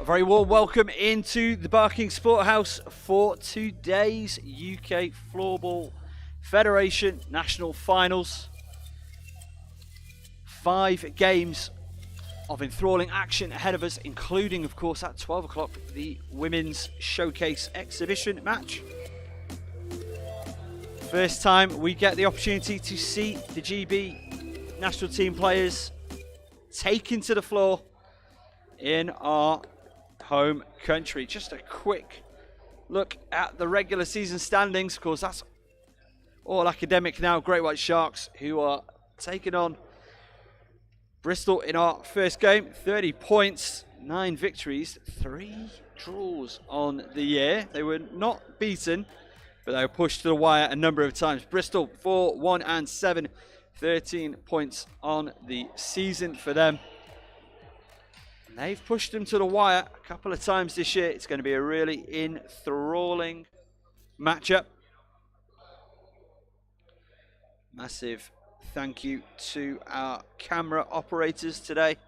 very warm welcome into the Barking Sporthouse for today's UK Floorball Federation National Finals. 5 games of enthralling action ahead of us, including, of course, at 12 o'clock, the Women's Showcase Exhibition match. First time we get the opportunity to see the GB national team players taken to the floor in our home country. Just a quick look at the regular season standings. Of course, that's all academic now. Great White Sharks, who are taking on Bristol in our first game. 30 points, 9 victories, 3 draws on the year. They were not beaten, but they were pushed to the wire a number of times. Bristol 4-1-7, 13 points on the season for them. They've pushed them to the wire a couple of times this year. It's going to be a really enthralling matchup. Massive thank you to our camera operators today,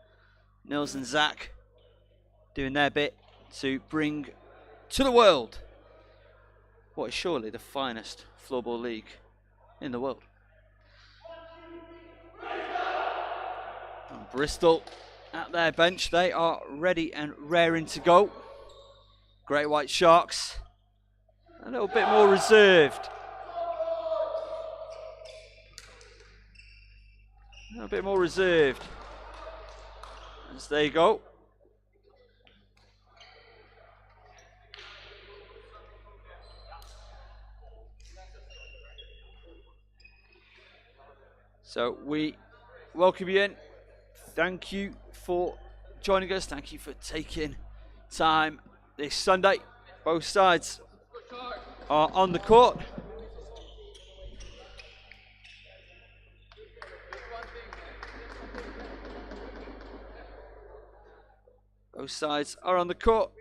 Nils and Zach, doing their bit to bring to the world what is surely the finest floorball league in the world. And Bristol at their bench, they are ready and raring to go. Great White Sharks, a little bit more reserved. A little bit more reserved as they go. So we welcome you in. Thank you for joining us. Thank you for taking time this Sunday. Both sides are on the court. Both sides are on the court,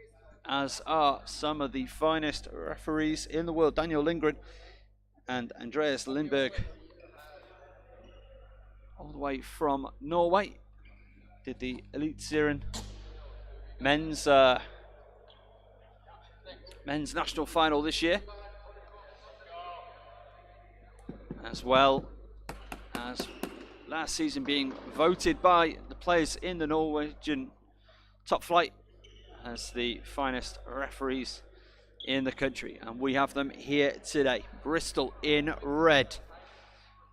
as are some of the finest referees in the world. Daniel Lindgren and Andreas Lindberg, all the way from Norway. Did the Eliteserien men's national final this year, as well as last season being voted by the players in the Norwegian top flight as the finest referees in the country. And we have them here today. Bristol in red,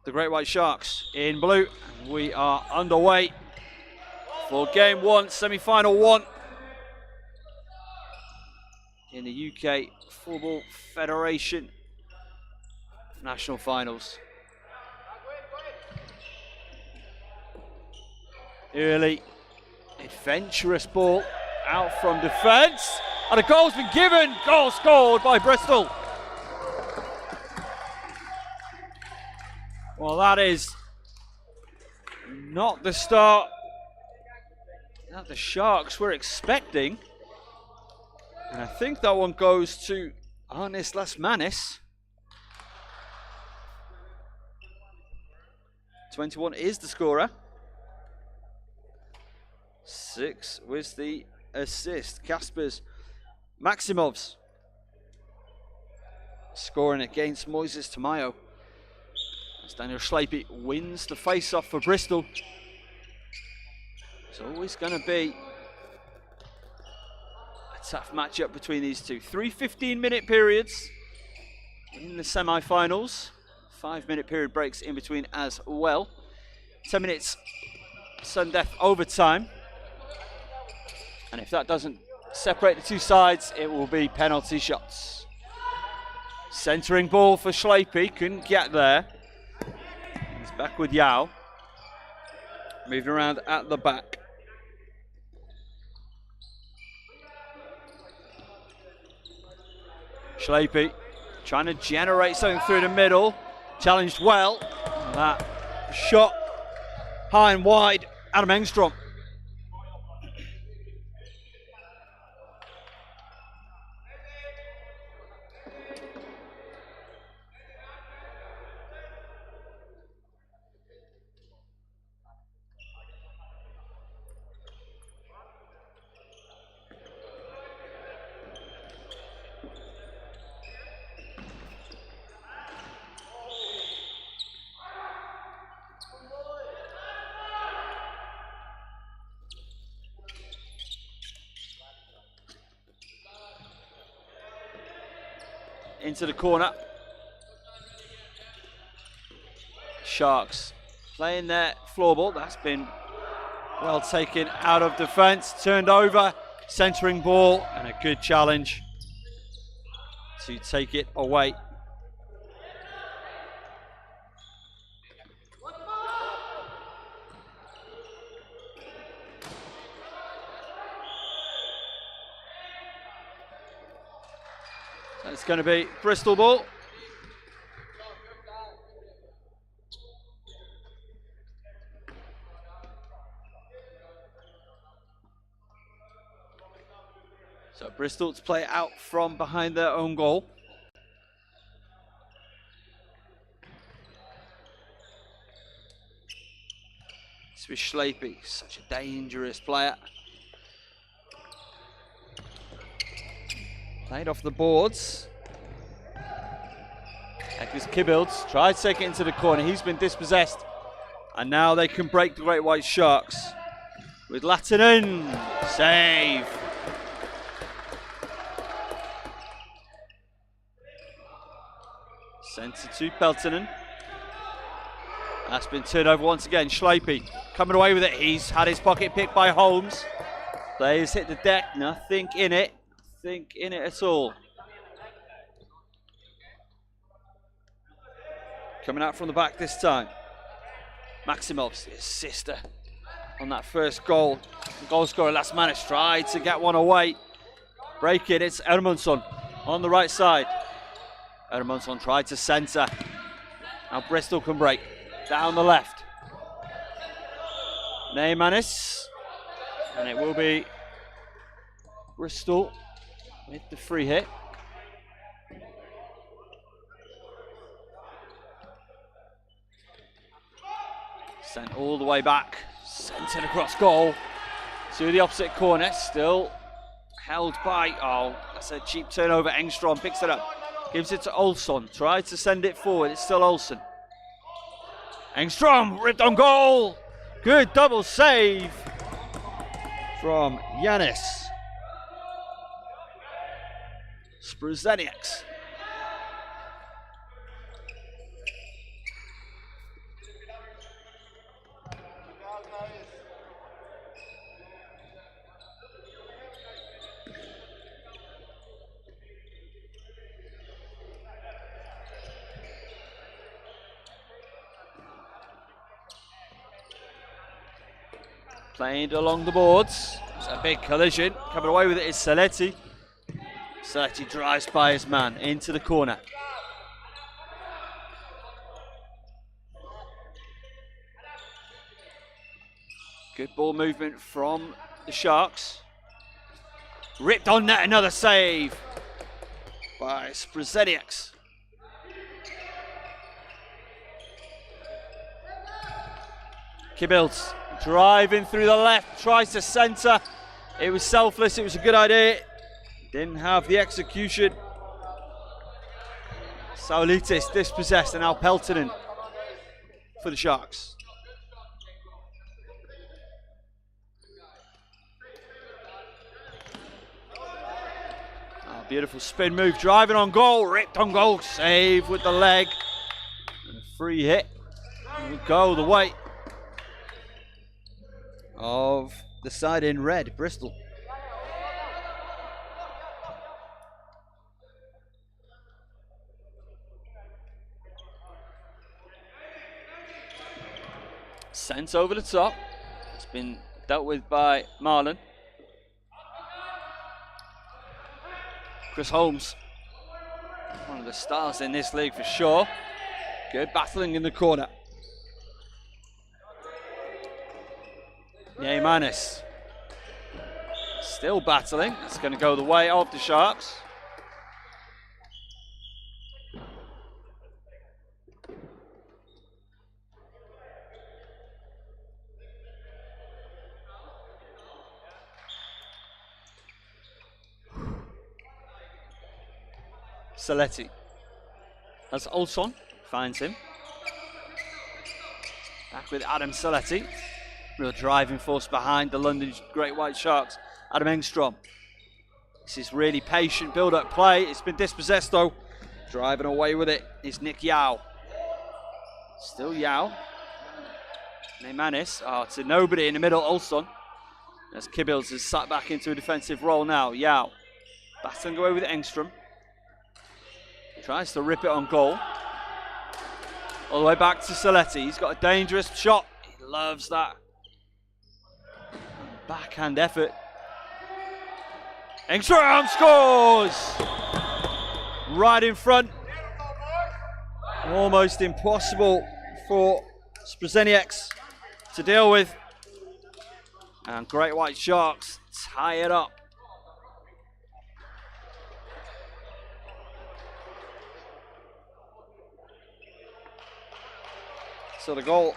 the Great White Sharks in blue. And we are underway for game 1, semi-final 1 in the UK Floorball Federation National Finals. Early adventurous ball out from defence, and a goal's been given. Goal scored by Bristol. Well, that is not the start that the Sharks were expecting, and I think that one goes to Arnis Lasmanis. 21 is the scorer. 6 was the assist. Kaspers Maximovs scoring against Moises Tamayo, as Daniel Schleipy wins the face-off for Bristol. It's always going to be a tough matchup between these two. 3 15-minute periods in the semi-finals. 5-minute period breaks in between as well. 10 minutes sudden death overtime. And if that doesn't separate the two sides, it will be penalty shots. Centering ball for Schleipy, couldn't get there. He's back with Yao. Moving around at the back. Schleipy trying to generate something through the middle. Challenged well. And that shot high and wide. Adam Engstrom. into the corner. Sharks playing their floor ball. That's been well taken out of defence. Turned over, centering ball, and a good challenge to take it away. So it's going to be Bristol ball. So Bristol to play out from behind their own goal. This was Schleipy, such a dangerous player. Played off the boards. Eckers Kibbilds tried to take it into the corner. He's been dispossessed. And now they can break the Great White Sharks. With Lattinen. Save. Centre to Peltonen. That's been turned over once again. Schleipy coming away with it. He's had his pocket picked by Holmes. Players hit the deck. Nothing in it. Nothing in it at all. Coming out from the back this time. Maximov's his sister on that first goal. The goal scorer Lasmanis tried to get one away. Break it. It's Ermundsson on the right side. Ermundsson tried to centre. Now Bristol can break. Down the left. Neymanis. And it will be Bristol with the free hit. Sent all the way back. Centred across goal to the opposite corner. Still held by, oh, that's a cheap turnover. Engstrom picks it up. Gives it to Olsson. Tried to send it forward. It's still Olsson. Engstrom ripped on goal. Good double save from Yanis. Spruzeniaks. Played along the boards. It's a big collision. Coming away with it is Saletti. Saletti drives by his man into the corner. Good ball movement from the Sharks. Ripped on net, another save by Spruzeniaks. Kibbilds driving through the left, tries to centre. It was selfless, it was a good idea. Didn't have the execution. Saulitis dispossessed, and now Peltonen for the Sharks. Oh, beautiful spin move, driving on goal, ripped on goal, save with the leg. And a free hit. And we go the way of the side in red, Bristol. Sent over the top. It's been dealt with by Marlon. Chris Holmes, one of the stars in this league for sure. Good battling in the corner. Neymanis still battling. It's going to go the way of the Sharks. Saletti. As Olsson finds him. Back with Adam Saletti. Real driving force behind the London Great White Sharks. Adam Engstrom. This is really patient build-up play. It's been dispossessed though Driving away with it is Nick Yao. Still Yao. Neymanis. Oh, to nobody in the middle, Olson. As Kibbles has sat back into a defensive role now. Yao battling away with Engstrom. Tries to rip it on goal. All the way back to Saletti. He's got a dangerous shot. He loves that. Backhand effort. Engstrom scores! Right in front. Almost impossible for Sprzenieks to deal with. And Great White Sharks tie it up. So the goal,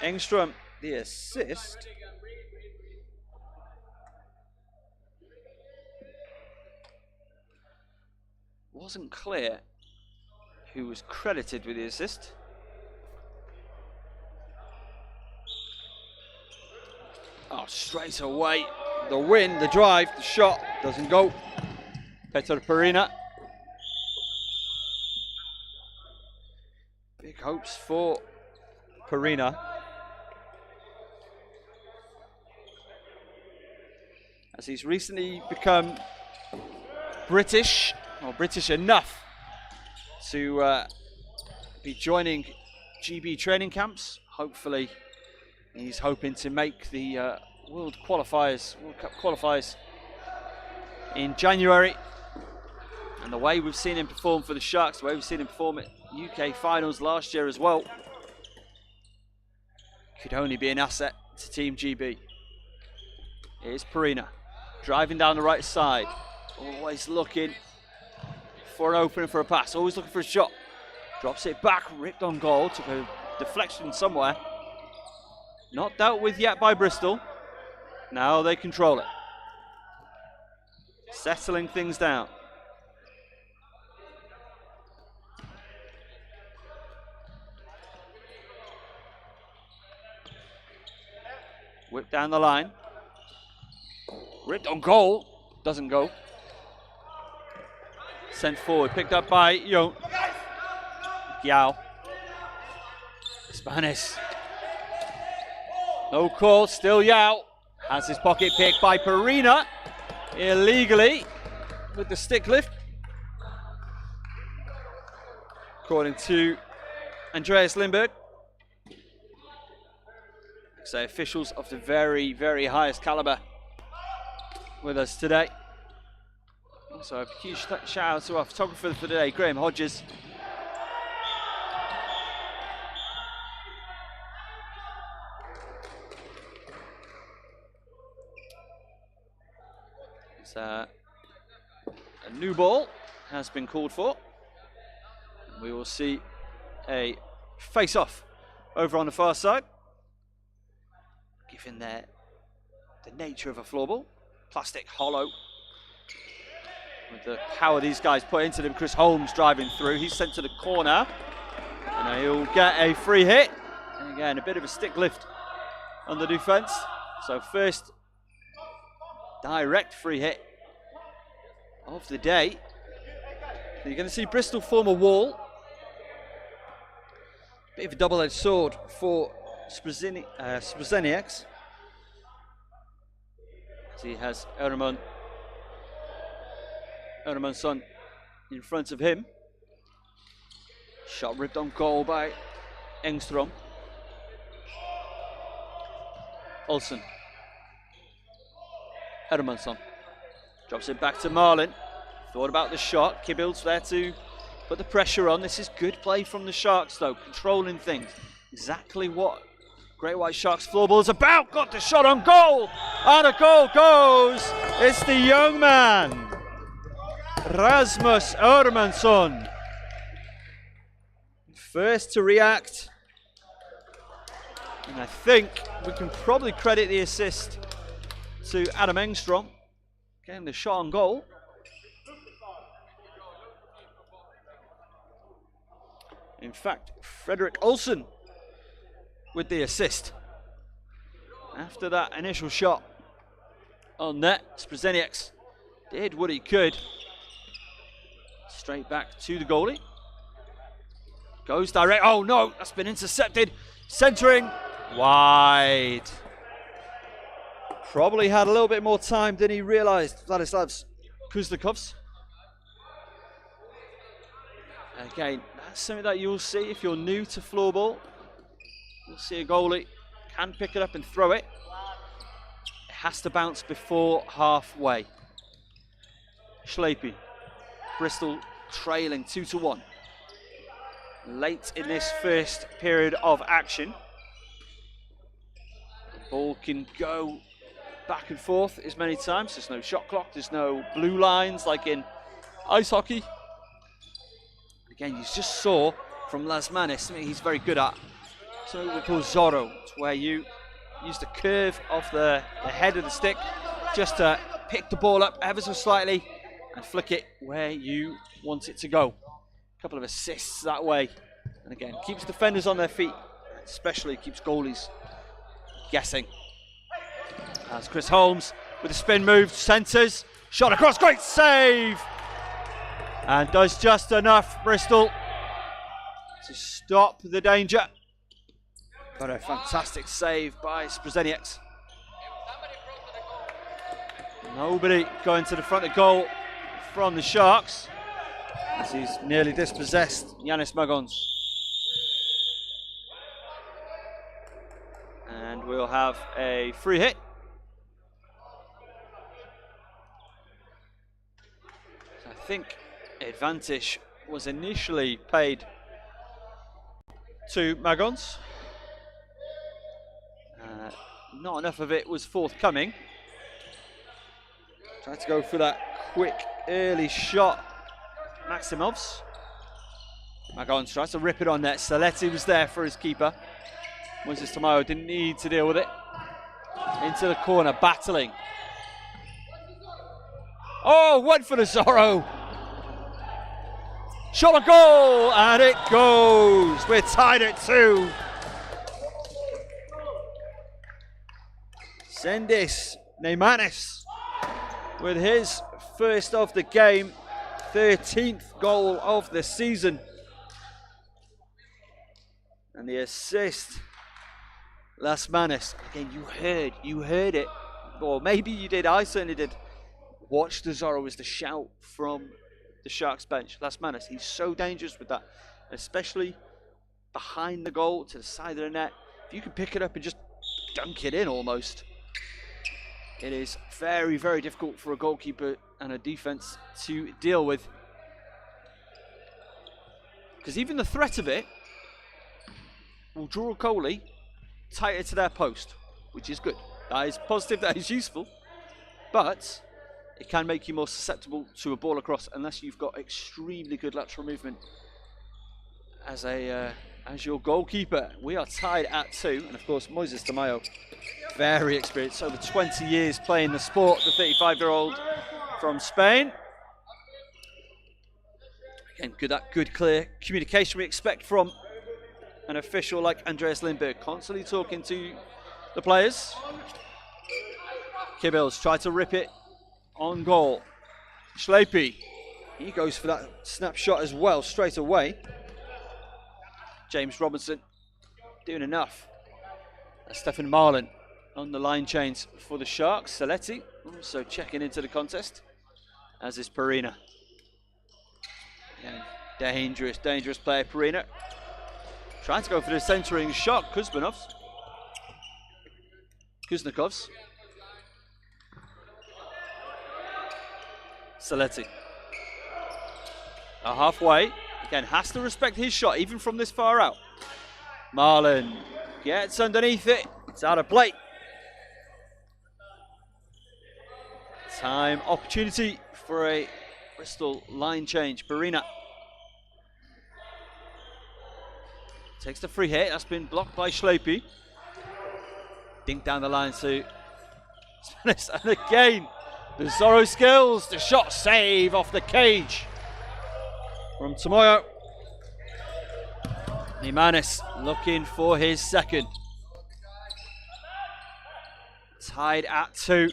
Engstrom, the assist. Wasn't clear who was credited with the assist. Oh, straight away. The win, the drive, the shot doesn't go. Petr Perina. Big hopes for Perina. As he's recently become British, or British enough to be joining GB training camps. Hopefully, he's hoping to make the World Cup qualifiers in January. And the way we've seen him perform for the Sharks, the way we've seen him perform at UK finals last year as well, could only be an asset to Team GB. Here's Perina, driving down the right side, always looking for an opening for a pass, always looking for a shot. Drops it back, ripped on goal, took a deflection somewhere. Not dealt with yet by Bristol. Now they control it. Settling things down. Whip down the line. Ripped on goal. Doesn't go. Sent forward. Picked up by Yao. Spanish. No call. Still Yao. Has his pocket picked by Perina. Illegally. With the stick lift. According to Andreas Lindberg. So officials of the very, very highest caliber with us today. So a huge shout out to our photographer for today, Graham Hodges. So a new ball has been called for. We will see a face-off over on the far side. Given the nature of a floorball, plastic hollow. With the power these guys put into them, Chris Holmes driving through. He's sent to the corner. And he'll get a free hit. And again, a bit of a stick lift on the defense. So first direct free hit of the day. You're going to see Bristol form a wall. Bit of a double-edged sword for Sprzenieks. He has Ermanson in front of him. Shot ripped on goal by Engstrom. Olsen. Hermansson. Drops it back to Marlin. Thought about the shot. Kibbles there to put the pressure on. This is good play from the Sharks though. Controlling things. Exactly what Great White Sharks floorball is about. Got the shot on goal. And a goal goes. It's the young man. Rasmus Hermansson. First to react. And I think we can probably credit the assist to Adam Engstrom. Getting the shot on goal. In fact, Frederick Olsen with the assist. After that initial shot on net, Sprzenieks did what he could. Straight back to the goalie. Goes direct. Oh no, that's been intercepted. Centering. Wide. Probably had a little bit more time than he realised. Vladislav Kuznikovs. Again, that's something that you'll see if you're new to floorball. You'll see a goalie can pick it up and throw it. It has to bounce before halfway. Schlepe. Bristol trailing 2-1. Late in this first period of action. The ball can go back and forth as many times. There's no shot clock, there's no blue lines like in ice hockey. Again, you just saw from Lasmanis something he's very good at. Something we call Zorro. It's where you use the curve of the head of the stick just to pick the ball up ever so slightly and flick it where you want it to go. A couple of assists that way. And again, keeps defenders on their feet, especially keeps goalies guessing. As Chris Holmes with a spin move, centres, shot across, great save! And does just enough, Bristol, to stop the danger. But a fantastic save by Sprzenieks. Nobody going to the front of goal from the Sharks, as he's nearly dispossessed Yanis Magons. And we'll have a free hit. I think advantage was initially paid to Magons. Not enough of it was forthcoming. Tried to go for that quick early shot. Maximovs. Magons tries to rip it on net. Saletti was there for his keeper. Moises Tamayo didn't need to deal with it. Into the corner, battling. Oh, went for the Zorro. Shot a goal, and it goes. We're tied at 2. Sendis Neymanis with his first of the game, 13th goal of the season. And the assist, Lasmanis. Again, you heard it. Or maybe you did, I certainly did. Watch the Zorro as the shout from the Sharks bench. Lasmanis, he's so dangerous with that. Especially behind the goal, to the side of the net. If you can pick it up and just dunk it in almost. It is very, very difficult for a goalkeeper and a defense to deal with. Because even the threat of it will draw a goalie tighter to their post, which is good. That is positive, that is useful. But it can make you more susceptible to a ball across unless you've got extremely good lateral movement as your goalkeeper. We are tied at 2, and of course Moises Tamayo, very experienced, over 20 years playing the sport, the 35-year-old from Spain. Again, good clear communication we expect from an official like Andreas Lindberg, constantly talking to the players. Kibbles try to rip it on goal. Schlepe, he goes for that snapshot as well straight away. James Robinson doing enough. Stefan Marlin on the line change for the Sharks. Saletti also checking into the contest, as is Perina. Again, dangerous player, Perina. Trying to go for the centering shot, Kuznikovs. Saletti. Halfway. Again, has to respect his shot, even from this far out. Marlin gets underneath it. It's out of play. Time opportunity for a Bristol line change. Perina takes the free hit. That's been blocked by Schlepe. Dink down the line to Spanish. And again, the Zorro skills. The shot save off the cage from Tamayo. Neymanis looking for his second. Tied at 2.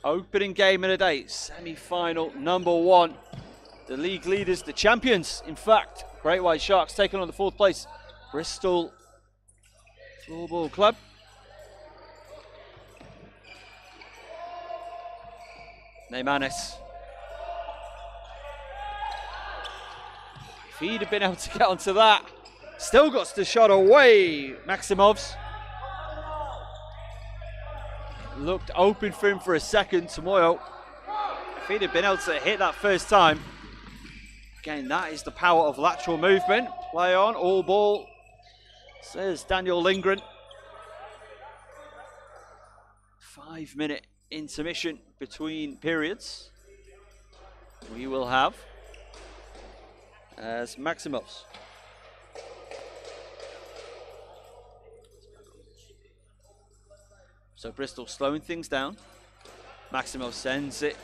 Opening game of the day. Semi-final number 1 The league leaders, the champions, in fact. Great White Sharks taking on the 4th place Bristol Floorball Club. Neymanis. If he'd have been able to get onto that, still got the shot away. Maximovs. Looked open for him for a second, Tomoyo. If he'd have been able to hit that first time. Again, that is the power of lateral movement. Play on, all ball, says Daniel Lindgren. 5-minute intermission between periods. We will have as Maximovs. So Bristol slowing things down. Maximov sends it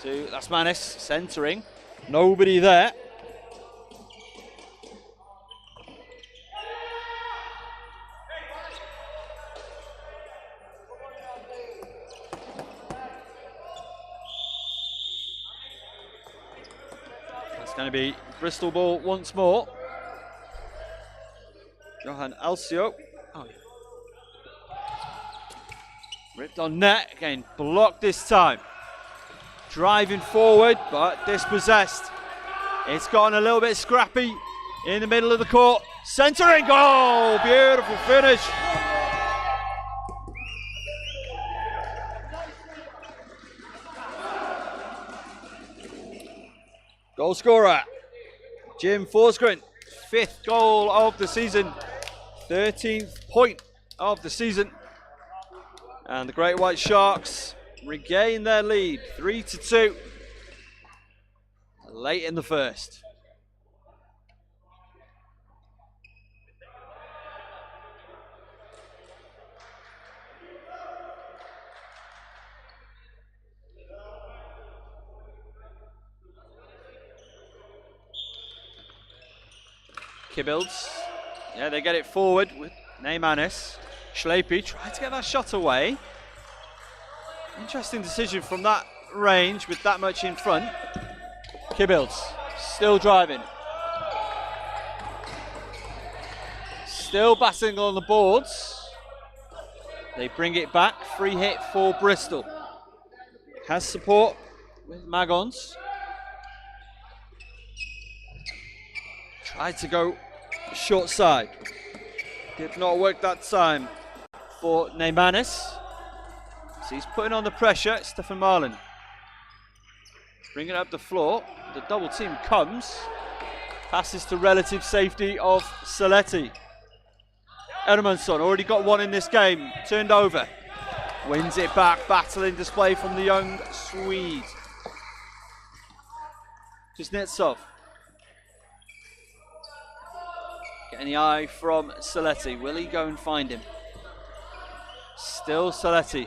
to Lasmanis, centering. Nobody there. That's going to be Bristol ball once more. Johan Alcio. Oh, yeah. Ripped on net, again blocked this time. Driving forward, but dispossessed. It's gotten a little bit scrappy in the middle of the court. Centering goal, beautiful finish. Goal scorer, Jim Forsgren, 5th goal of the season, 13th point of the season. And the Great White Sharks regain their lead, 3-2, late in the first. Kibbilds, yeah, they get it forward with Neymanis. Schleipy tried to get that shot away. Interesting decision from that range with that much in front. Kibbilds still driving. Still batting on the boards. They bring it back. Free hit for Bristol. Has support with Magons. Tried to go short side. Did not work that time for Neymanis. So he's putting on the pressure. Stefan Marlin. Bringing it up the floor. The double team comes. Passes to relative safety of Saletti. Edmundsson already got one in this game. Turned over. Wins it back. Battling display from the young Swede. Kuznetsov. Getting the eye from Saletti. Will he go and find him? Still Saletti.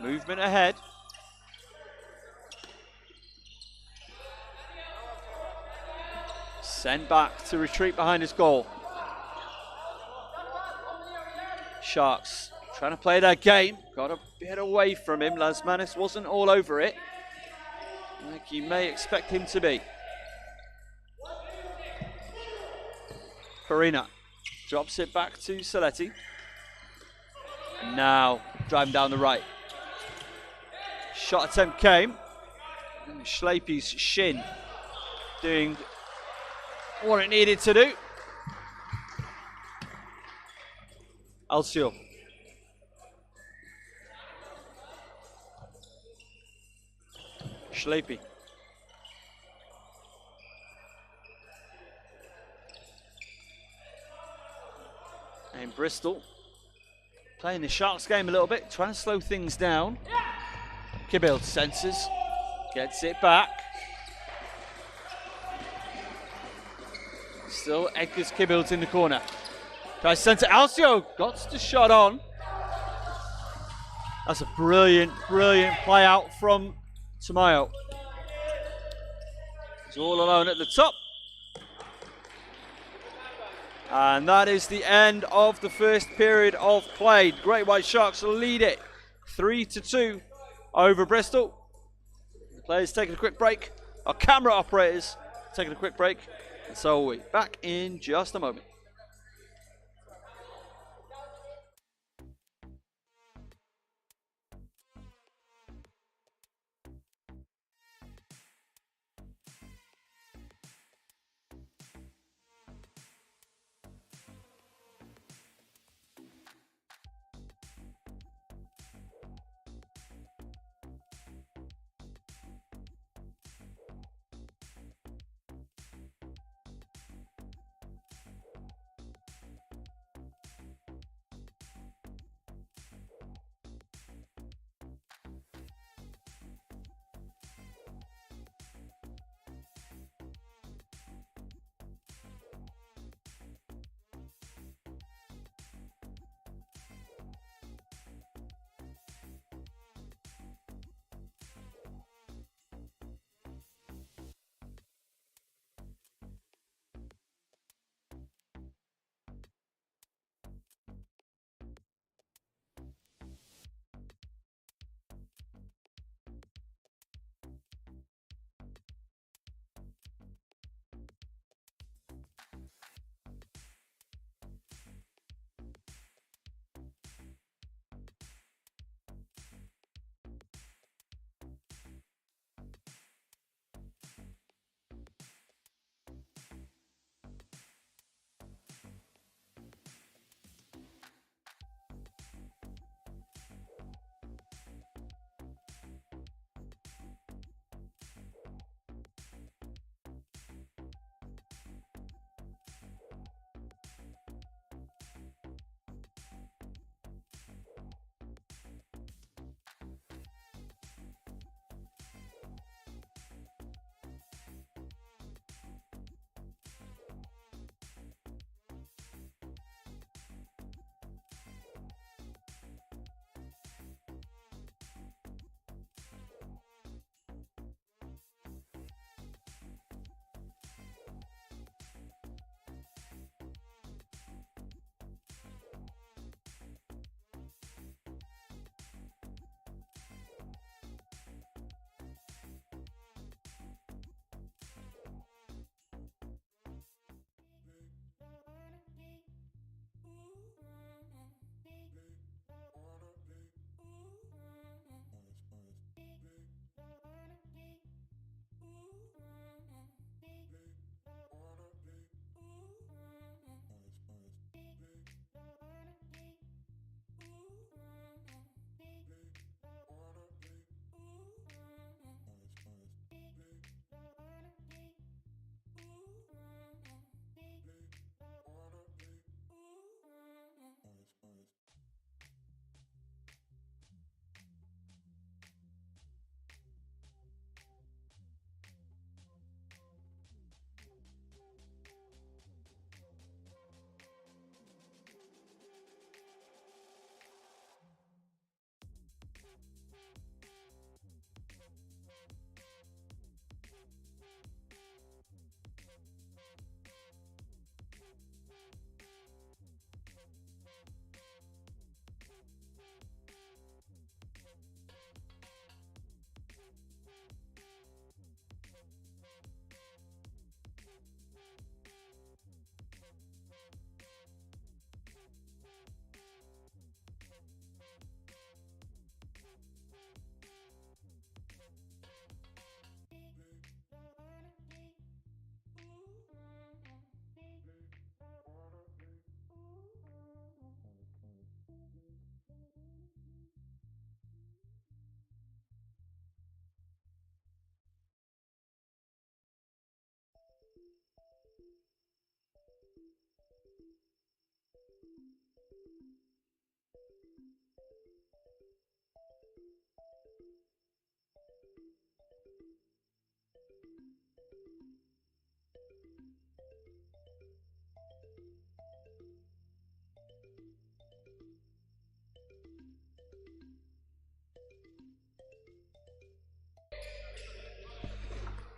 Movement ahead. Sent back to retreat behind his goal. Sharks trying to play their game. Got a bit away from him. Lasmanis wasn't all over it, like you may expect him to be. Farina drops it back to Saletti. Now driving down the right. Shot attempt came. And Schleipy's shin doing what it needed to do. Alcio. Schleipy. And Bristol playing the Sharks game a little bit, trying to slow things down. Kibbild senses, gets it back. Still Edgar's Kibbild's in the corner. Tries to send to Alcio, got the shot on. That's a brilliant, brilliant play out from Tamayo. He's all alone at the top. And that is the end of the first period of play. Great White Sharks lead it 3-2 over Bristol. Players taking a quick break. Our camera operators taking a quick break. And so are we. Back in just a moment.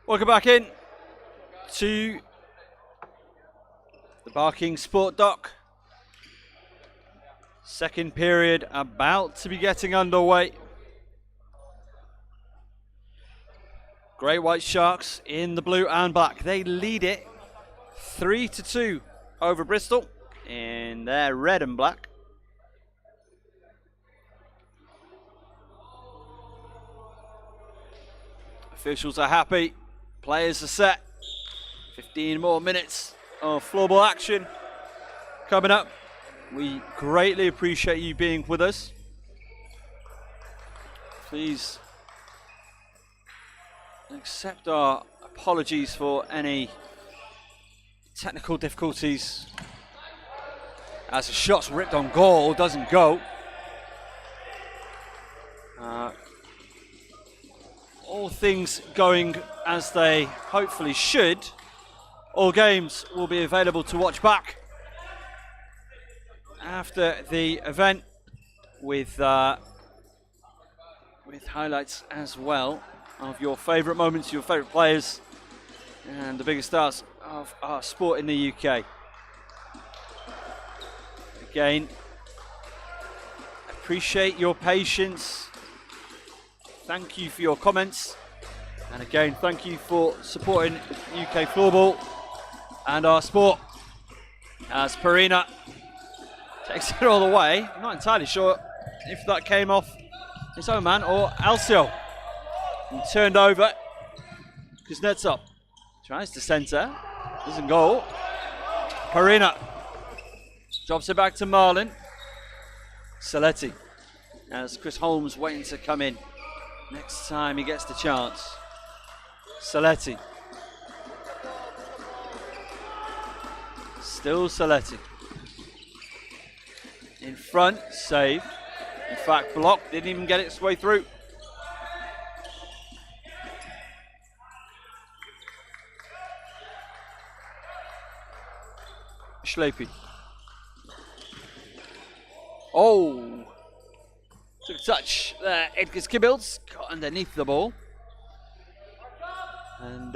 Welcome back in to the Barking Sport Dock. Second period about to be getting underway. Great White Sharks in the blue and black. They lead it 3-2 over Bristol in their red and black. Officials are happy. Players are set. 15 more minutes of floorball action coming up. We greatly appreciate you being with us. Please accept our apologies for any technical difficulties as a shot's ripped on goal, doesn't go. All things going as they hopefully should. All games will be available to watch back after the event with highlights as well of your favourite moments, your favourite players, and the biggest stars of our sport in the UK. Again, appreciate your patience. Thank you for your comments. And again, thank you for supporting UK Floorball and our sport. As Perina takes it all the way. I'm not entirely sure if that came off his own man or Alcio. And turned over. Kuznetsov tries to centre. Doesn't go. Perina drops it back to Marlin. Saletti. As Chris Holmes waiting to come in next time he gets the chance. Saletti. Still Saletti. In front, saved. In fact, blocked, didn't even get its way through. Schlepy. Oh! Took a touch there. Edgar Skibbles got underneath the ball. And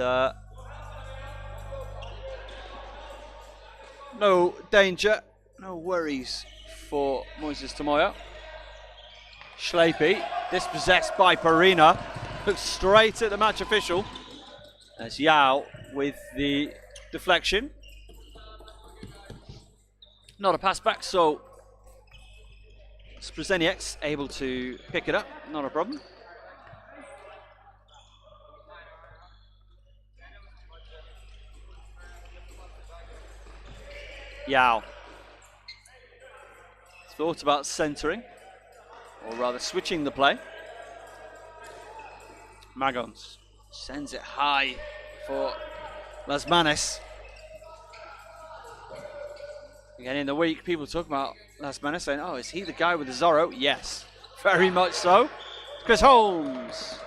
no danger, no worries for Moises Tamoyo. Schlepy, dispossessed by Perina, looks straight at the match official. As Yao with the deflection. Not a pass back, so Sprzenieks able to pick it up, not a problem. Yao. Thought about centering, or rather switching the play. Magons sends it high for Lasmanes. Again, in the week, people talk about Lasmanes saying, oh, is he the guy with the Zorro? Yes, very much so. Chris Holmes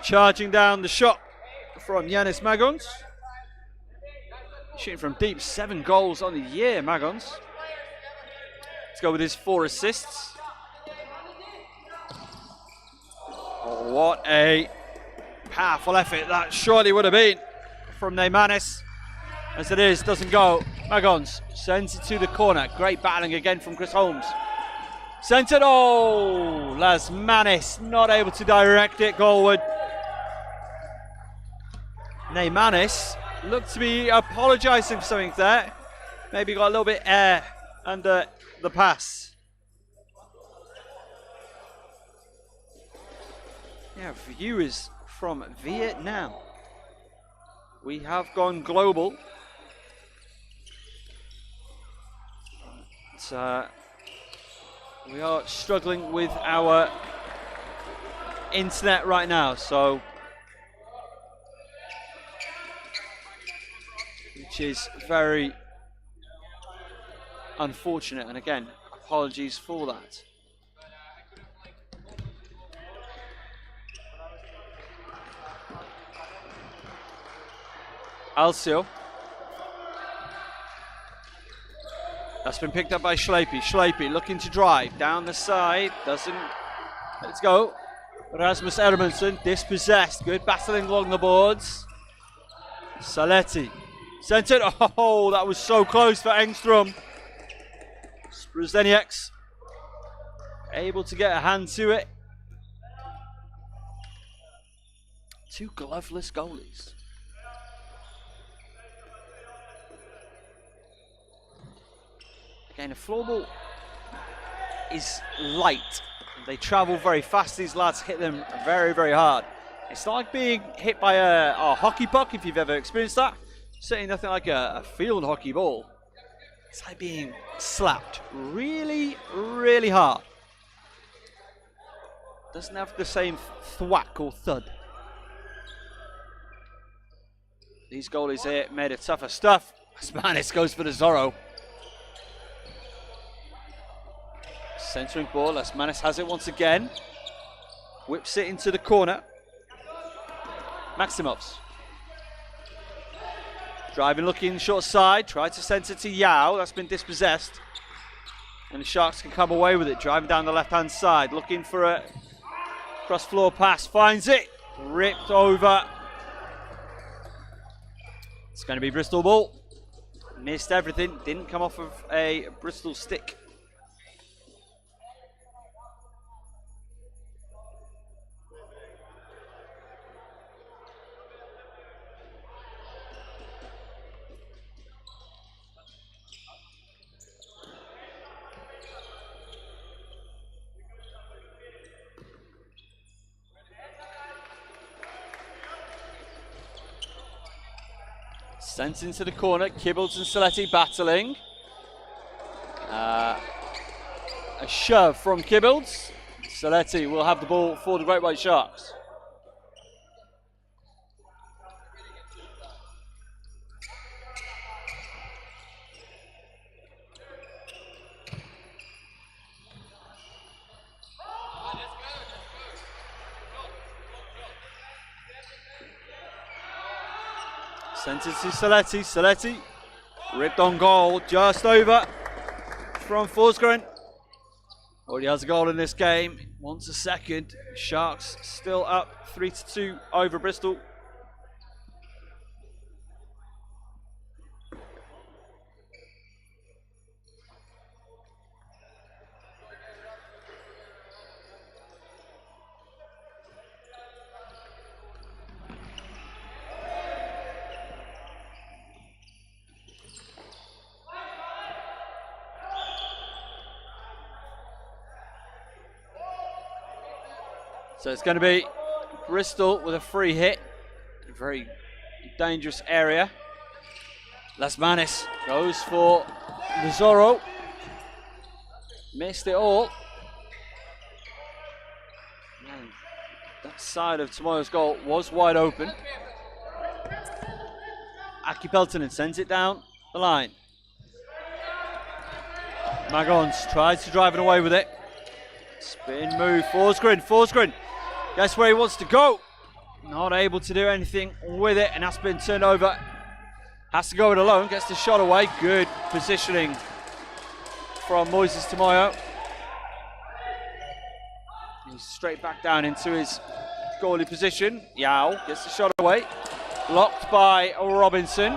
charging down the shot from Yanis Magons. Shooting from deep, 7 goals on the year, Magons. Let's go with his 4 assists. Oh, what a powerful effort that surely would have been from Neymanis. As it is, doesn't go. Magons sends it to the corner. Great battling again from Chris Holmes. Centered, oh! Lasmanis not able to direct it goalward. Neymanis looked to be apologising for something there. Maybe got a little bit air under the pass. Yeah, viewers from Vietnam. We have gone global. We are struggling with our internet right now, so which is very unfortunate, and again, apologies for that. Alcio. That's been picked up by Schlepy. Schlepy looking to drive down the side. Doesn't. Let's go. Rasmus Edmondson dispossessed. Good battling along the boards. Saletti. Centered. Oh, that was so close for Engstrom. Sprzenieks able to get a hand to it. Two gloveless goalies. Again, a floorball is light. They travel very fast. These lads hit them very, very hard. It's not like being hit by a hockey puck, if you've ever experienced that. Certainly nothing like a field hockey ball. It's like being slapped really, really hard. Doesn't have the same thwack or thud. These goalies here made of tougher stuff. Spanis goes for the Zorro. Centering ball, Lasmanis has it once again. Whips it into the corner. Maximovs. Driving, looking short side. Tried to send it to Yao. That's been dispossessed. And the Sharks can come away with it. Driving down the left-hand side. Looking for a cross-floor pass. Finds it. Ripped over. It's going to be Bristol ball. Missed everything. Didn't come off of a Bristol stick. Sent into the corner, Kibbles and Saletti battling. A shove from Kibbles. Saletti will have the ball for the Great White Sharks. Sent it to Saletti. Saletti ripped on goal, just over from Forsgren. Already has a goal in this game. Wants a second. Sharks still up 3-2 over Bristol. So it's going to be Bristol with a free hit. A very dangerous area. Lasmanis goes for the Zorro. Missed it all. Man, that side of tomorrow's goal was wide open. Aki Peltonen sends it down the line. Magons tries to drive it away with it. Spin move, Forsgren. Guess where he wants to go. Not able to do anything with it, and that's been turned over. Has to go it alone, gets the shot away. Good positioning from Moises Tamayo. He's straight back down into his goalie position. Yao gets the shot away. Blocked by Robinson.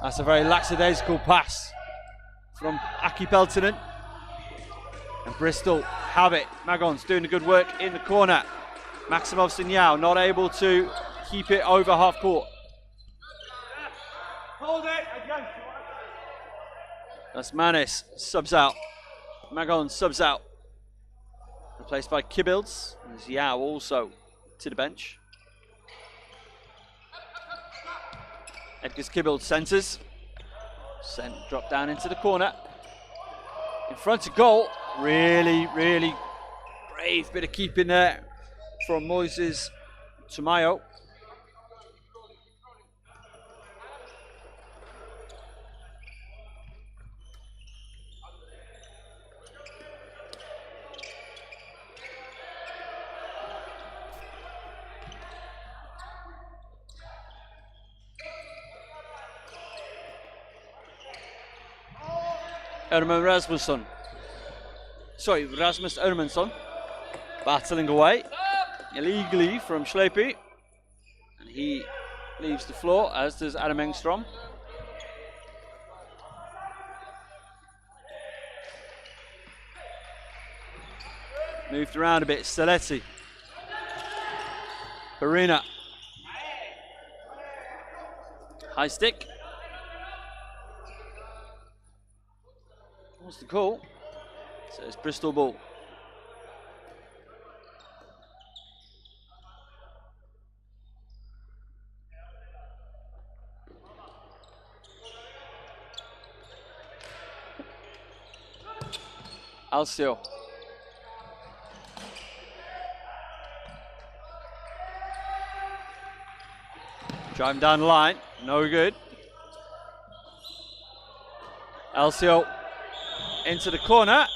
That's a very lackadaisical pass from Aki Peltonen. And Bristol have it. Magon's doing the good work in the corner. Maximovs and Yao not able to keep it over half court. Hold it again. That's Manis, subs out. Magon subs out. Replaced by Kibbles. There's Yao also to the bench. Edgar's Kibbles centres. Drop down into the corner. In front of goal. Really, really brave bit of keeping there from Moises Tamayo. Rasmus Ermansson battling away illegally from Schlepe, and he leaves the floor, as does Adam Engstrom. Moved around a bit, Saletti. Farina High stick. What's the call? So it's Bristol ball. Alcio. Driving down the line, no good. Alcio into the corner.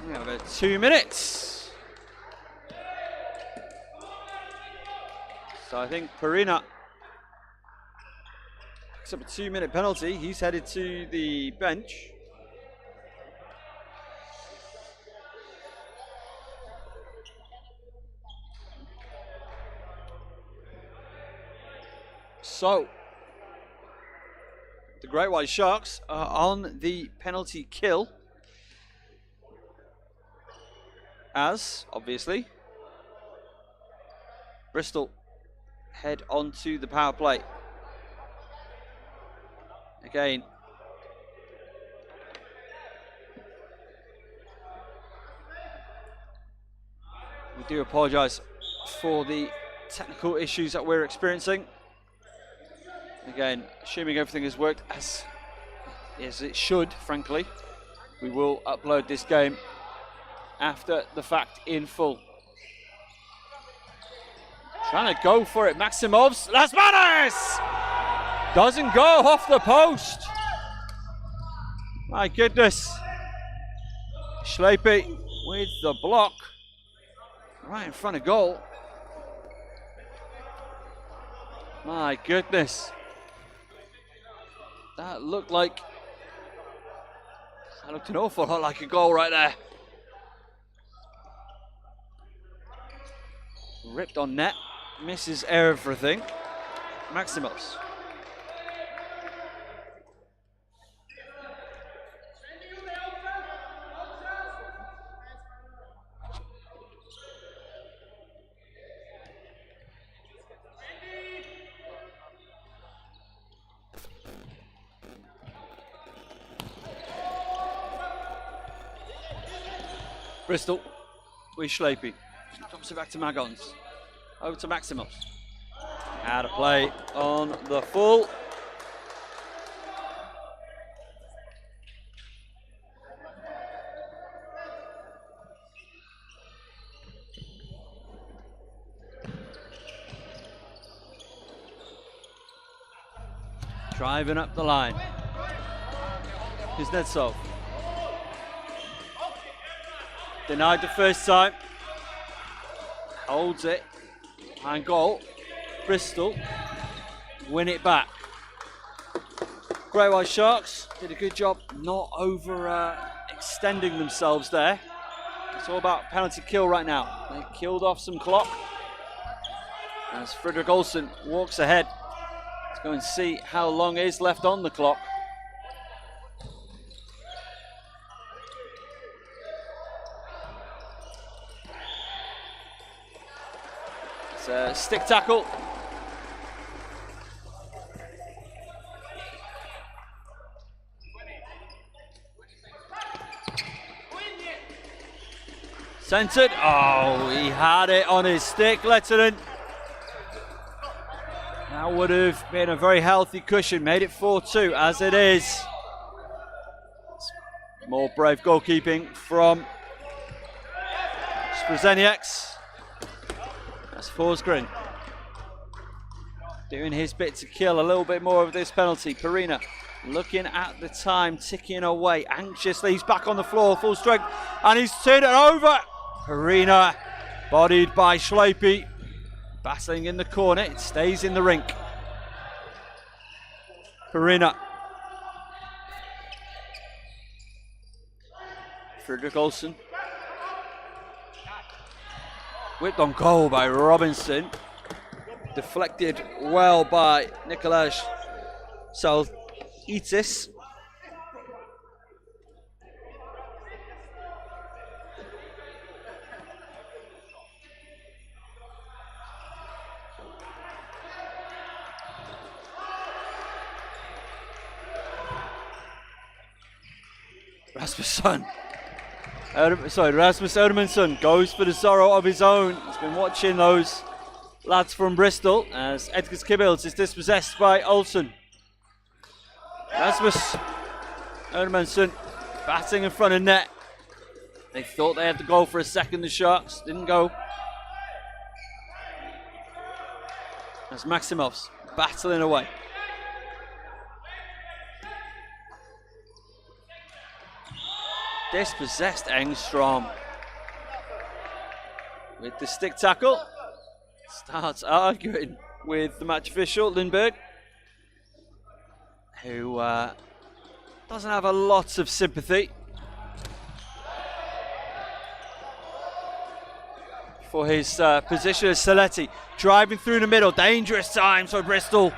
We have about 2 minutes. So I think Perina picks up a 2-minute penalty. He's headed to the bench. So, the Great White Sharks are on the penalty kill, as, obviously, Bristol head onto the power play. Again, we do apologise for the technical issues that we're experiencing. Again, assuming everything has worked as it should, frankly, we will upload this game after the fact in full. Trying to go for it, Maximovs. Las Manos! Doesn't go off the post. My goodness. Schlepe with the block right in front of goal. My goodness. That looked an awful lot like a goal right there. Ripped on net, misses everything. Maximus. Bristol with Schlepe. Drops it back to Magons. Over to Maximus. Out of play on the full. Driving up the line. Kuznetsov. Denied the first time. Holds it. And goal. Bristol win it back. Great White Sharks did a good job not over extending themselves there. It's all about penalty kill right now. They killed off some clock. As Fredrik Olsen walks ahead. Let's go and see how long is left on the clock. It's a stick tackle. Centered. Oh, he had it on his stick, Lettinen. That would have been a very healthy cushion. Made it 4-2 as it is. More brave goalkeeping from Sprzeniaks. That's Forsgren doing his bit to kill a little bit more of this penalty. Perina looking at the time, ticking away anxiously. He's back on the floor, full strength, and he's turned it over. Perina, bodied by Schlepe, battling in the corner. It stays in the rink. Perina. Fredrik Olsen. Whipped on goal by Robinson. Deflected well by Nikolaj Salaitis. Rasmussen. Rasmus Edmundsson goes for the Zorro of his own. He's been watching those lads from Bristol as Edgars Kibbles is dispossessed by Olsen. Rasmus Edmundsson batting in front of net. They thought they had to go for a second, the Sharks. Didn't go. As Maximov's battling away. Dispossessed Engstrom with the stick tackle. Starts arguing with the match official, Lindberg, who doesn't have a lot of sympathy for his position as Saletti. Driving through the middle, dangerous times for Bristol.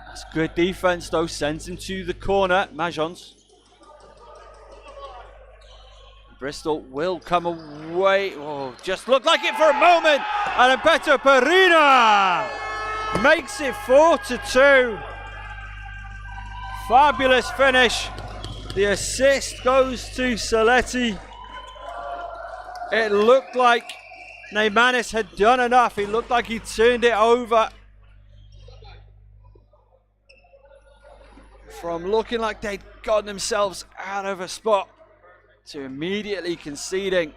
That's good defense though, sends him to the corner, Majons. Bristol will come away. Oh, just looked like it for a moment. And then Peter Perina makes it 4-2. Fabulous finish. The assist goes to Saletti. It looked like Neymanis had done enough. It looked like he turned it over. From looking like they'd gotten themselves out of a spot to immediately conceding.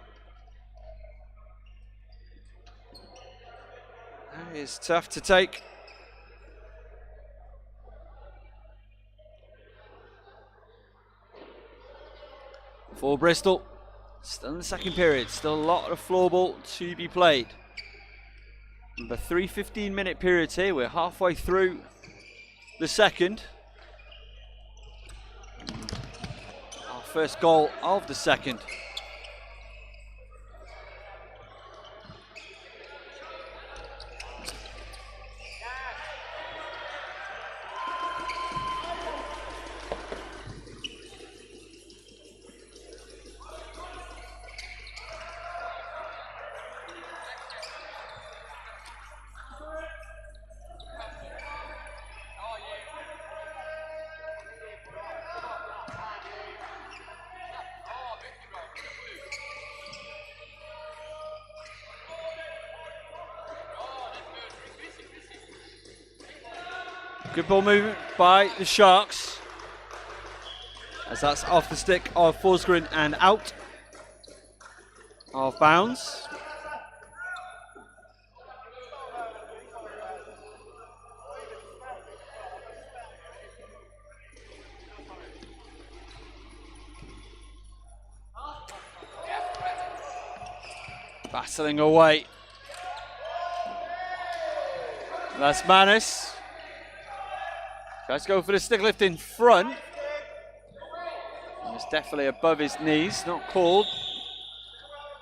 That is tough to take. For Bristol, still in the second period, still a lot of floorball to be played. Number 3 15-minute periods here. We're halfway through the second. First goal of the second. Good ball movement by the Sharks, as that's off the stick of Forsgren and out of bounds. Battling away. That's Manis. Tries to go for the stick lift in front. It's definitely above his knees, not called.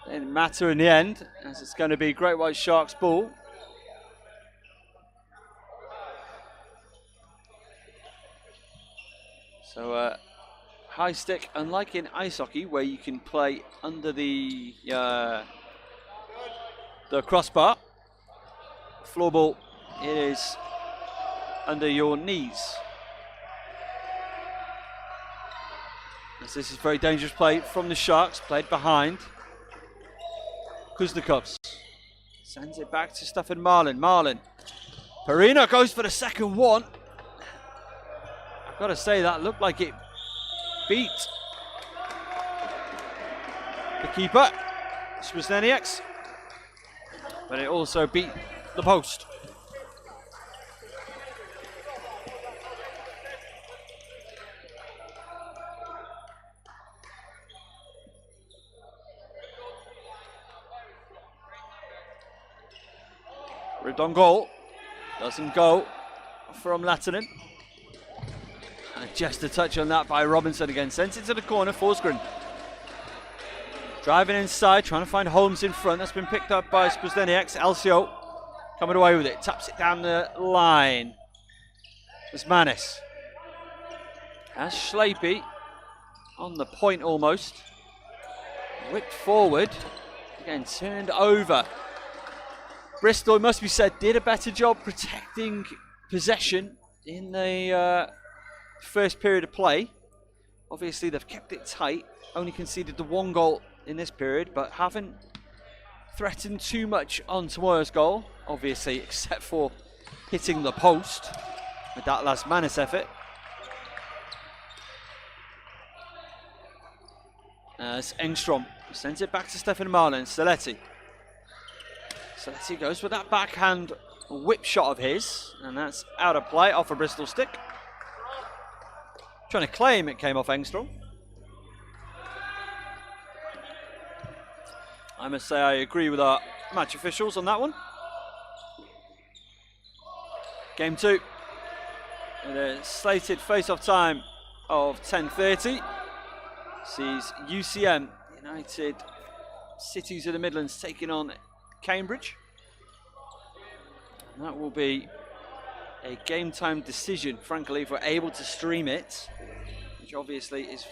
Didn't matter in the end, as it's going to be Great White Sharks ball. So high stick, unlike in ice hockey where you can play under the crossbar, floorball, it is under your knees. As this is very dangerous play from the Sharks, played behind. Kuznikovs sends it back to Stafford Marlin. Marlin. Perina goes for the second one. I've got to say that looked like it beat the keeper, Swazniaks, but it also beat the post. Ribbed on goal, doesn't go from Lattinen. And just a touch on that by Robinson again. Sends it to the corner, Forsgren. Driving inside, trying to find Holmes in front. That's been picked up by Spuzniaks. Alcio coming away with it. Taps it down the line. It's Manis. As Schleipy on the point almost. Whipped forward. Again, turned over. Bristol, it must be said, did a better job protecting possession in the first period of play. Obviously, they've kept it tight, only conceded the 1 goal in this period, but haven't threatened too much on tomorrow's goal, obviously, except for hitting the post with that last Manis effort. As Engstrom sends it back to Stefan Marlin. Saletti goes with that backhand whip shot of his, and that's out of play off a Bristol stick. Trying to claim it came off Engstrom. I must say I agree with our match officials on that one. Game 2. With a slated face-off time of 10:30. Sees UCM, United Cities of the Midlands, taking on Cambridge. And that will be a game time decision, frankly, if we're able to stream it, which obviously is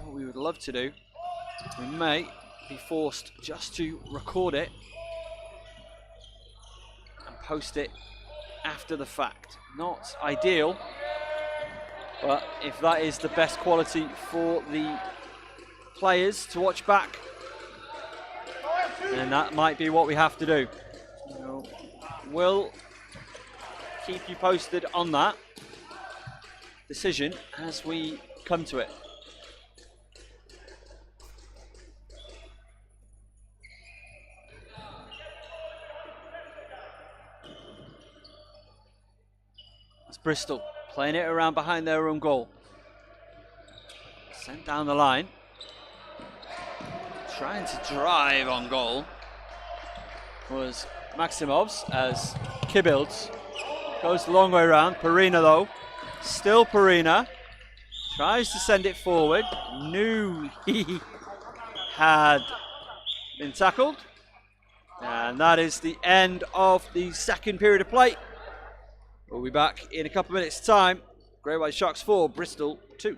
what we would love to do. We may be forced just to record it and post it after the fact. Not ideal, but if that is the best quality for the players to watch back, then that might be what we have to do. We'll keep you posted on that decision as we come to it. It's Bristol playing it around behind their own goal. Sent down the line. Trying to drive on goal was Maximovs as Kibbilds goes the long way around. Perina though, still Perina, tries to send it forward. Knew he had been tackled. And that is the end of the second period of play. We'll be back in a couple of minutes' time. Grey White Sharks 4, Bristol 2.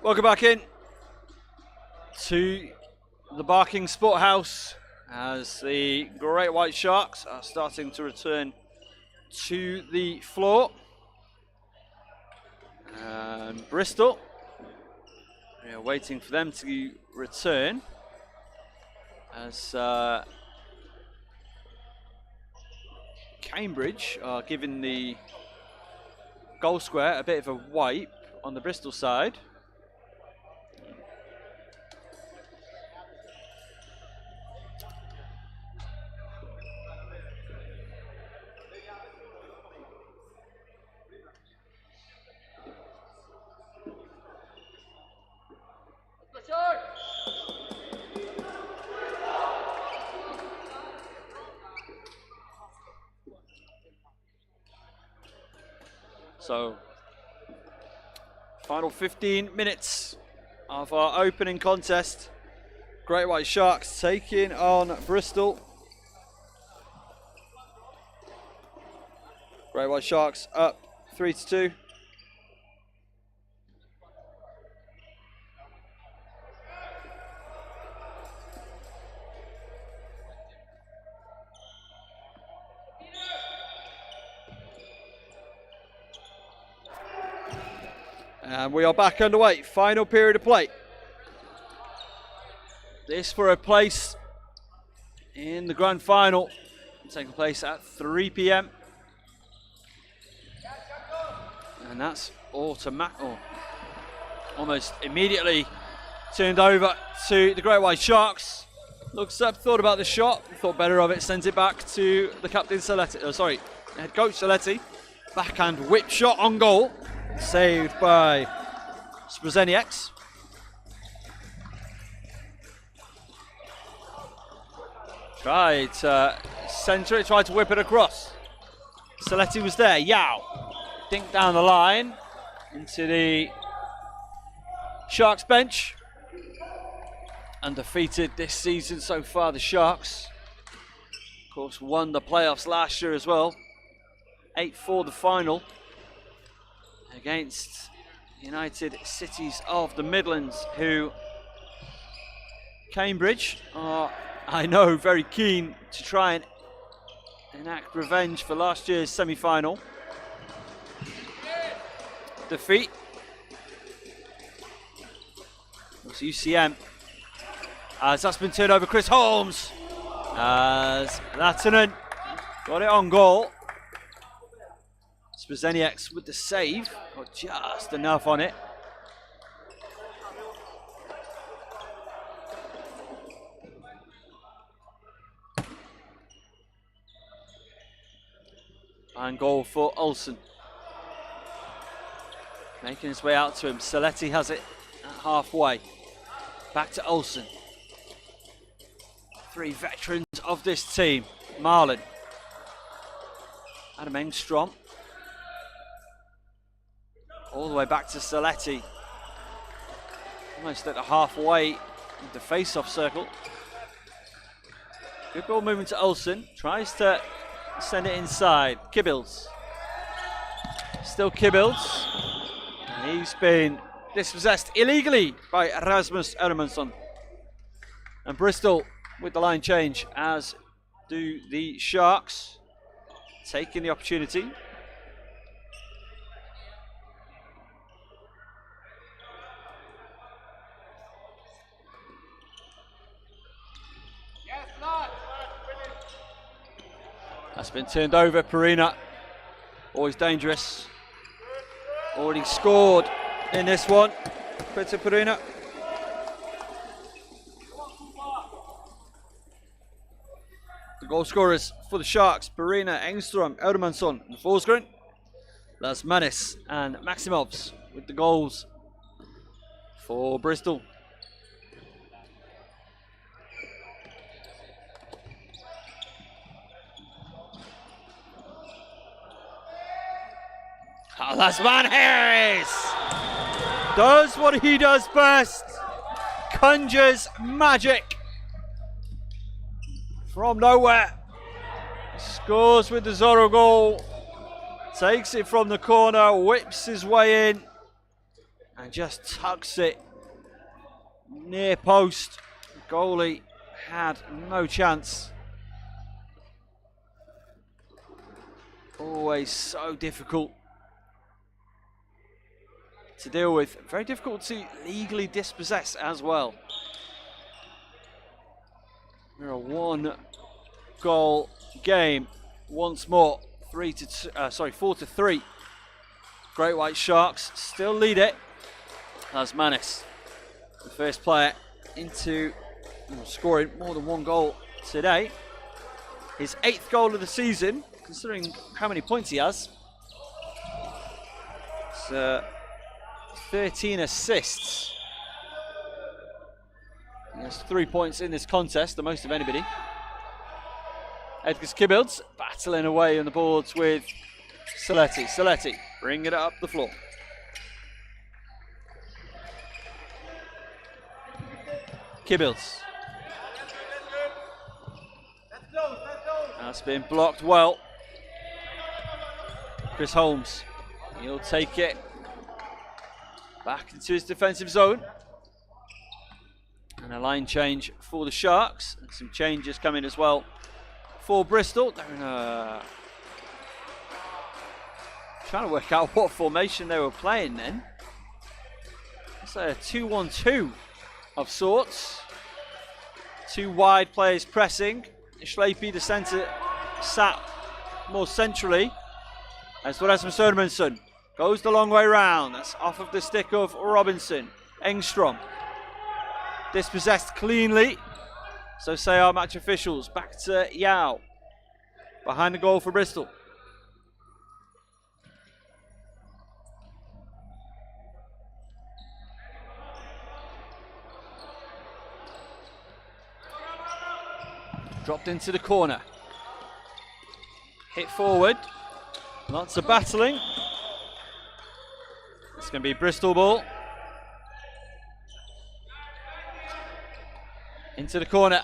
Welcome back in to the Barking Sporthouse as the Great White Sharks are starting to return to the floor. And Bristol, we are waiting for them to return as Cambridge are giving the goal square a bit of a wipe on the Bristol side. So, final 15 minutes of our opening contest. Great White Sharks taking on Bristol. Great White Sharks up 3-2. And we are back underway. Final period of play. This for a place in the grand final, taking place at 3 p.m. And that's almost immediately turned over to the Great White Sharks. Looks up, thought about the shot, thought better of it, sends it back to the captain Saletti. Head coach Saletti. Backhand whip shot on goal. Saved by Sprzenieks. Tried to centre it, tried to whip it across. Saletti was there. Yao. Dink down the line into the Sharks bench. Undefeated this season so far, the Sharks. Of course, won the playoffs last year as well. 8-4 the final against United Cities of the Midlands, who Cambridge are, I know, very keen to try and enact revenge for last year's semi-final defeat. It's UCM as that's been turned over. Chris Holmes as Latanen got it on goal. Sprzenieks with the save, got just enough on it. And goal for Olsen. Making his way out to him. Saletti has it at halfway. Back to Olsen. Three veterans of this team. Marlin. Adam Engstrom. All the way back to Saletti. Almost at the halfway of the face-off circle. Good ball movement to Olsen. Tries to send it inside. Kibbles. Still Kibbles. And he's been dispossessed illegally by Rasmus Ermansson. And Bristol with the line change, as do the Sharks. Taking the opportunity. That's been turned over. Perina, always dangerous. Already scored in this one. Peter Perina. The goal scorers for the Sharks: Perina, Engstrom, Ermansson, and Forsgren. Las Manis and Maximovs with the goals for Bristol. Lasman Harris does what he does best. Conjures magic from nowhere. Scores with the Zorro goal. Takes it from the corner, whips his way in. and just tucks it near post. The goalie had no chance. Always so difficult to deal with. Very difficult to legally dispossess as well. We're a 1-goal game once more. 4-3. Great White Sharks still lead it as Manis, the first player into scoring more than 1 goal today. His 8th goal of the season, considering how many points he has. It's 13 assists. He has 3 points in this contest, the most of anybody. Edgar Skibbilds battling away on the boards with Saletti. Saletti bringing it up the floor. Kibbilds. That's been blocked well. Chris Holmes, he'll take it back into his defensive zone. And a line change for the Sharks. And some changes coming as well for Bristol. They're in trying to work out what formation they were playing then. It's a 2-1-2 of sorts. 2 wide players pressing. Schleipy, the centre, sat more centrally. As for Rasmus Hermansson. Goes the long way round. That's off of the stick of Robinson. Engstrom. Dispossessed cleanly. So say our match officials. Back to Yao. Behind the goal for Bristol. Dropped into the corner. Hit forward. Lots of battling. It's going to be Bristol ball. Into the corner.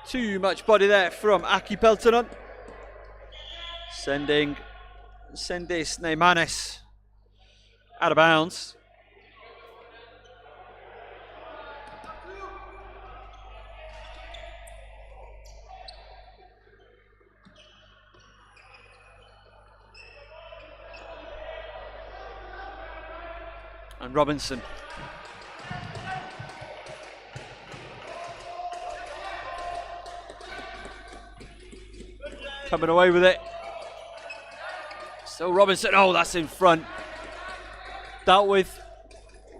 Too much body there from Aki Peltonen. Sending Sendis Neymanes out of bounds. And Robinson. Coming away with it. Still Robinson. Oh, that's in front. Dealt with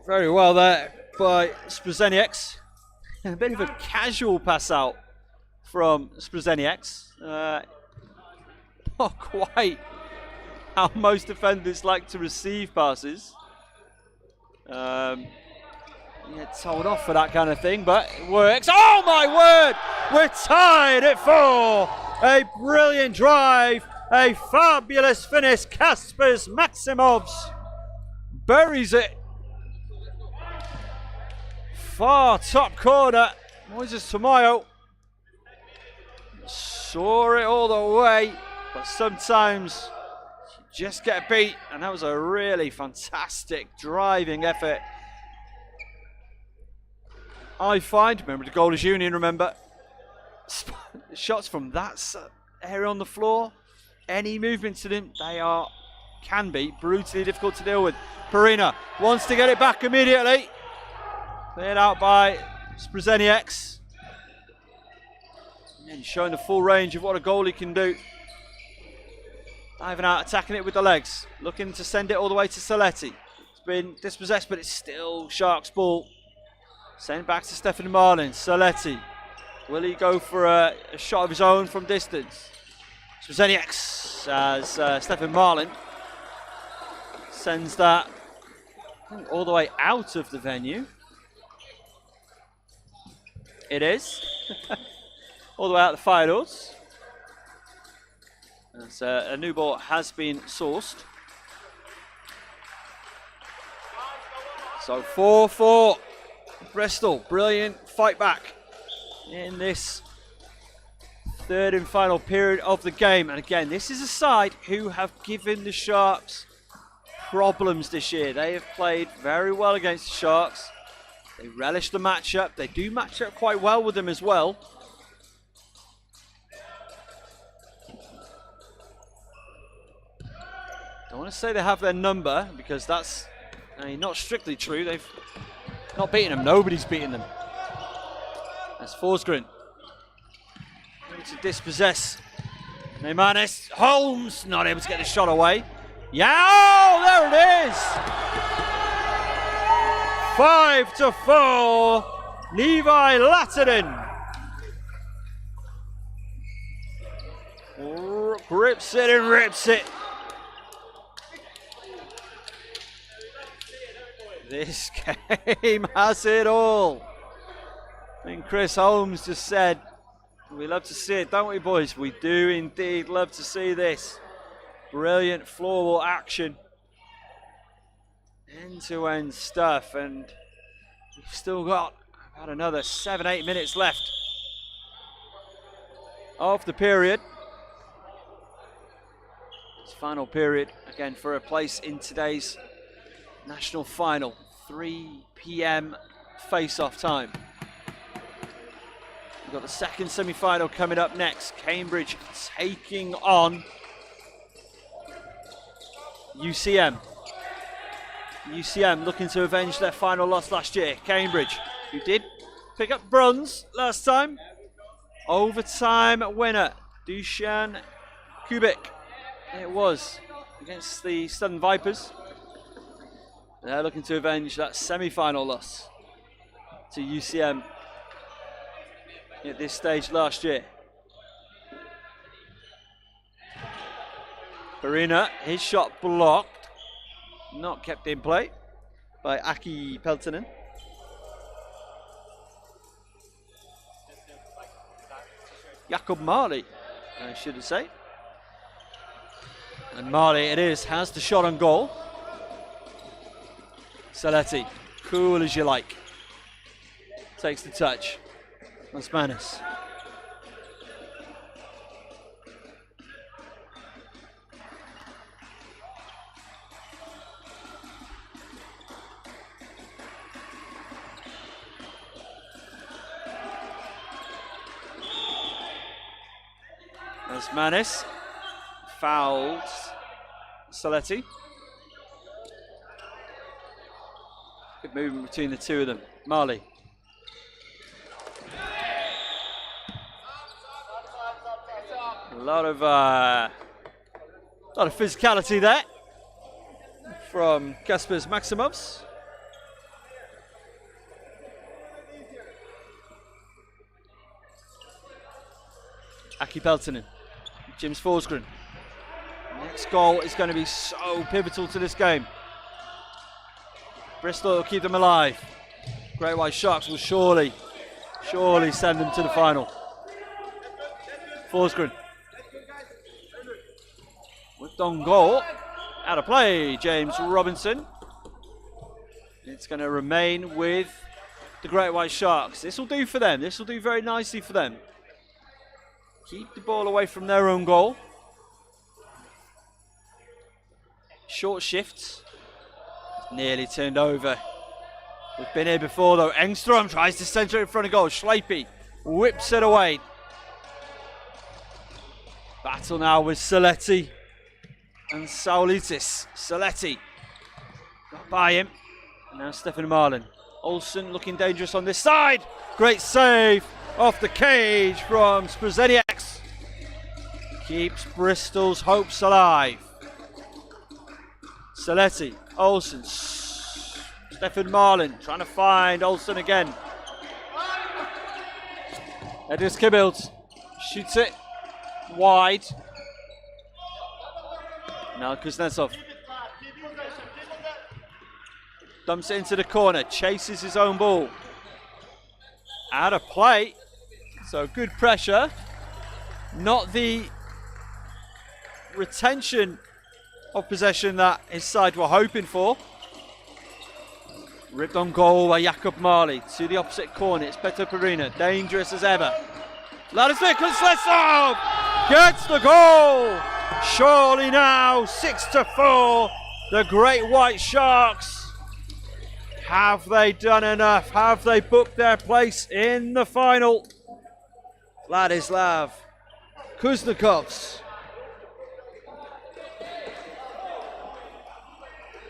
very well there by Sprzenieks. A bit of a casual pass out from Sprzenieks. Not quite how most defenders like to receive passes. Yeah, told off for that kind of thing, but it works. Oh my word! We're tied at 4. A brilliant drive, a fabulous finish. Kaspers Maximovs buries it. Far top corner. Moises Tamayo saw it all the way, but sometimes you just get beat, and that was a really fantastic driving effort. I find, remember the Golders Union, remember, shots from that area on the floor, any movement to them, can be brutally difficult to deal with. Perina wants to get it back immediately. Cleared out by Sprzenieks. And showing the full range of what a goalie can do. Diving out, attacking it with the legs. Looking to send it all the way to Saletti. It's been dispossessed, but it's still Sharks ball. Sent back to Stefan Marlin. Saletti. Will he go for a shot of his own from distance? Sprzenieks as Stefan Marlin sends that all the way out of the venue. It is. All the way out the fire doors. As a new ball has been sourced. So 4-4. Bristol, brilliant fight back in this Third and final period of the game. And again, this is a side who have given the Sharks problems this year. They have played very well against the Sharks. They relish the matchup. They do match up quite well with them as well. Don't want to say they have their number because that's not strictly true. They've not beaten them. Nobody's beaten them. That's Forsgren. To dispossess Neymanis. Holmes not able to get the shot away. Yeah, there it is. 5-4. Levi Lattinen grips it and rips it. This game has it all. I think Chris Holmes just said, we love to see it, don't we, boys? We do indeed love to see this. Brilliant floorball action. End-to-end stuff, and we've still got about another 7-8 minutes left of the period. This final period, again, for a place in today's national final. 3 p.m. face-off time. We've got the second semi-final coming up next. Cambridge taking on UCM. UCM looking to avenge their final loss last year. Cambridge, who did pick up bronze last time. Overtime winner, Dusan Kubik. It was against the Southern Vipers. They're looking to avenge that semi-final loss to UCM at this stage last year. Farina, his shot blocked, not kept in play by Aki Peltonen. Jakob Marley, I should say. And Marley it is, has the shot on goal. Saletti, cool as you like. Takes the touch. Osmanis. Osmanis fouls Saletti. Good movement between the two of them. Marley. A lot of physicality there from Kaspers Maximovs. Aki Peltonen, James Forsgren. Next goal is going to be so pivotal to this game. Bristol will keep them alive. Great White Sharks will surely send them to the final. Forsgren. Whipped on goal. Out of play, James Robinson. It's going to remain with the Great White Sharks. This will do for them. This will do very nicely for them. Keep the ball away from their own goal. Short shifts. Nearly turned over. We've been here before though. Engstrom tries to centre it in front of goal. Schleipe whips it away. Battle now with Saletti and Saulitis. Saletti got by him. And now Stefan Marlin. Olsen looking dangerous on this side. Great save off the cage from Sprzeniaks. Keeps Bristol's hopes alive. Saletti, Olsen, Stefan Marlin trying to find Olsen again. Edis Kibbild shoots it wide. Now Kuznetsov dumps it into the corner, chases his own ball. Out of play, so good pressure. Not the retention of possession that his side were hoping for. Ripped on goal by Jakob Marley to the opposite corner. It's Peter Perina, dangerous as ever. Ladislav Kuznetsov gets the goal. Surely now, 6-4. The Great White Sharks. Have they done enough? Have they booked their place in the final? Ladislav Kuznetsov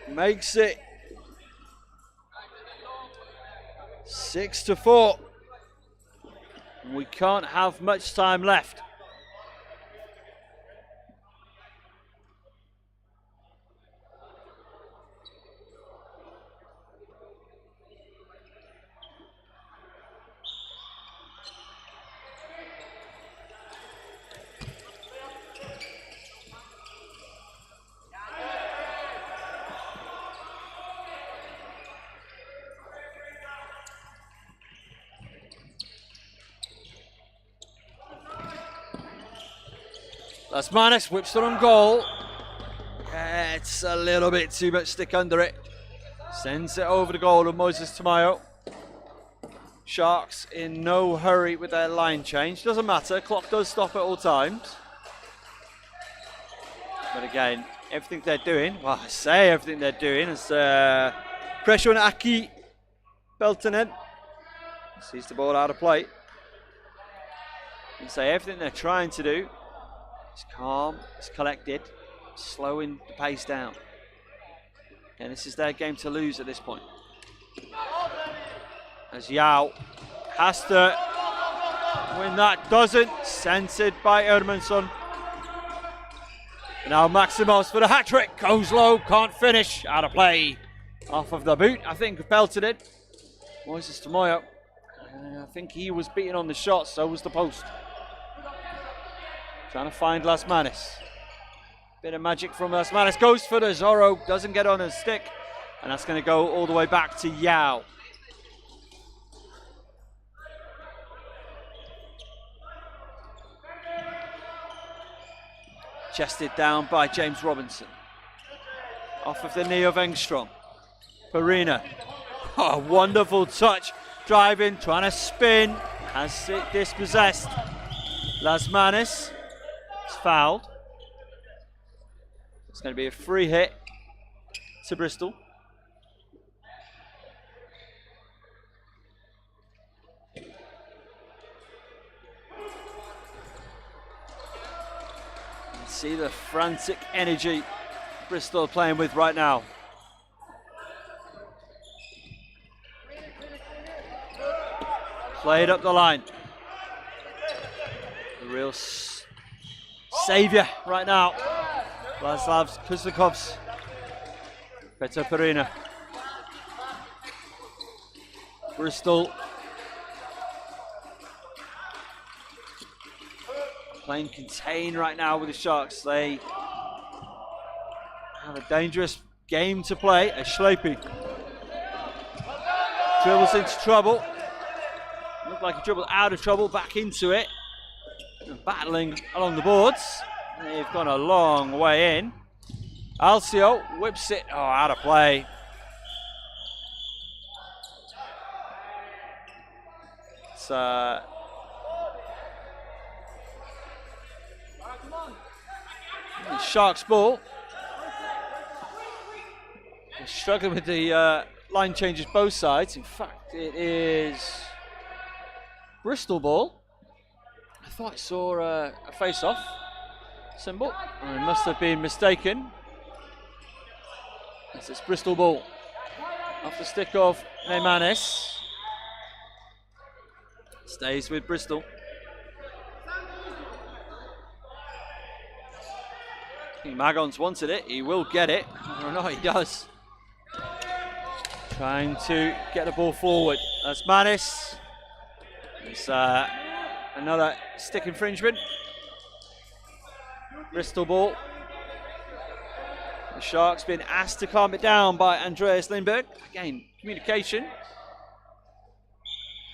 makes it 6-4. We can't have much time left. That's Manis, whips it on goal. It's a little bit too much stick under it. Sends it over the goal of Moses Tamayo. Sharks in no hurry with their line change. Doesn't matter, clock does stop at all times. But again, everything they're doing, well, I say everything they're doing is pressure on Aki Peltonen. Sees the ball out of play. And say everything they're trying to do. It's calm, it's collected, slowing the pace down. And this is their game to lose at this point. As Yao has to win that, doesn't. Censored by Ermansson. Now Maximovs for the hat-trick, goes low, can't finish, out of play. Off of the boot, I think belted it. Moises Tamayo, I think he was beaten on the shot, so was the post. Trying to find Lasmanis. Bit of magic from Lasmanis. Goes for the Zorro. Doesn't get on his stick. And that's going to go all the way back to Yao. Chested down by James Robinson. Off of the knee of Engstrom. Farina. Oh, wonderful touch. Driving, trying to spin. Has it dispossessed. Lasmanis. It's fouled. It's going to be a free hit to Bristol. You can see the frantic energy Bristol are playing with right now. Played up the line. The real saviour right now. Ladislav Kuznetsov. Petr Perina. Bristol playing contain right now with the Sharks. They have a dangerous game to play. A Schleipy dribbles into trouble. Looked like he dribbled out of trouble, back into it. And battling along the boards. They've gone a long way in. Alcio whips it, out of play. It's Sharks ball. They're struggling with the line changes both sides. In fact, it is Bristol ball. I thought I saw a face-off symbol. I must have been mistaken. It's Bristol ball. Off the stick of Neymanis. Stays with Bristol. I think Magons wanted it. He will get it. Or not, he does. Trying to get the ball forward. That's Manis. It's another stick infringement. Bristol ball. The Sharks been asked to calm it down by Andreas Lindberg. Again, communication.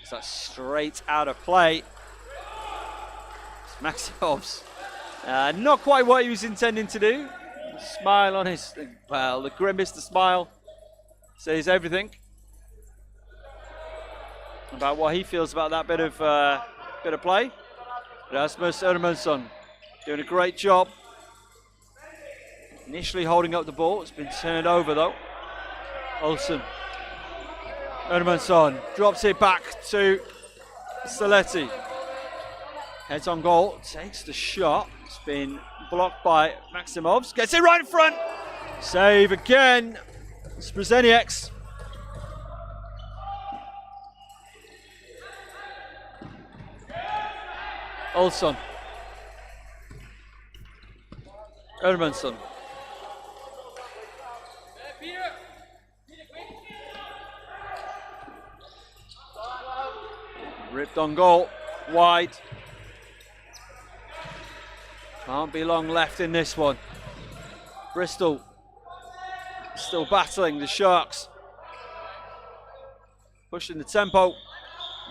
It's that straight out of play. It's Maximovs. Not quite what he was intending to do. The smile on his, well, the grimace, the smile says everything about what he feels about that bit of play. Rasmus Ermansson doing a great job. Initially holding up the ball. It's been turned over though. Olsen. Ermansson drops it back to Saletti. Heads on goal. Takes the shot. It's been blocked by Maximovs. Gets it right in front. Save again. Sprzenieks. Olsson. Ermansson. Ripped on goal. Wide. Can't be long left in this one. Bristol still battling the Sharks. Pushing the tempo.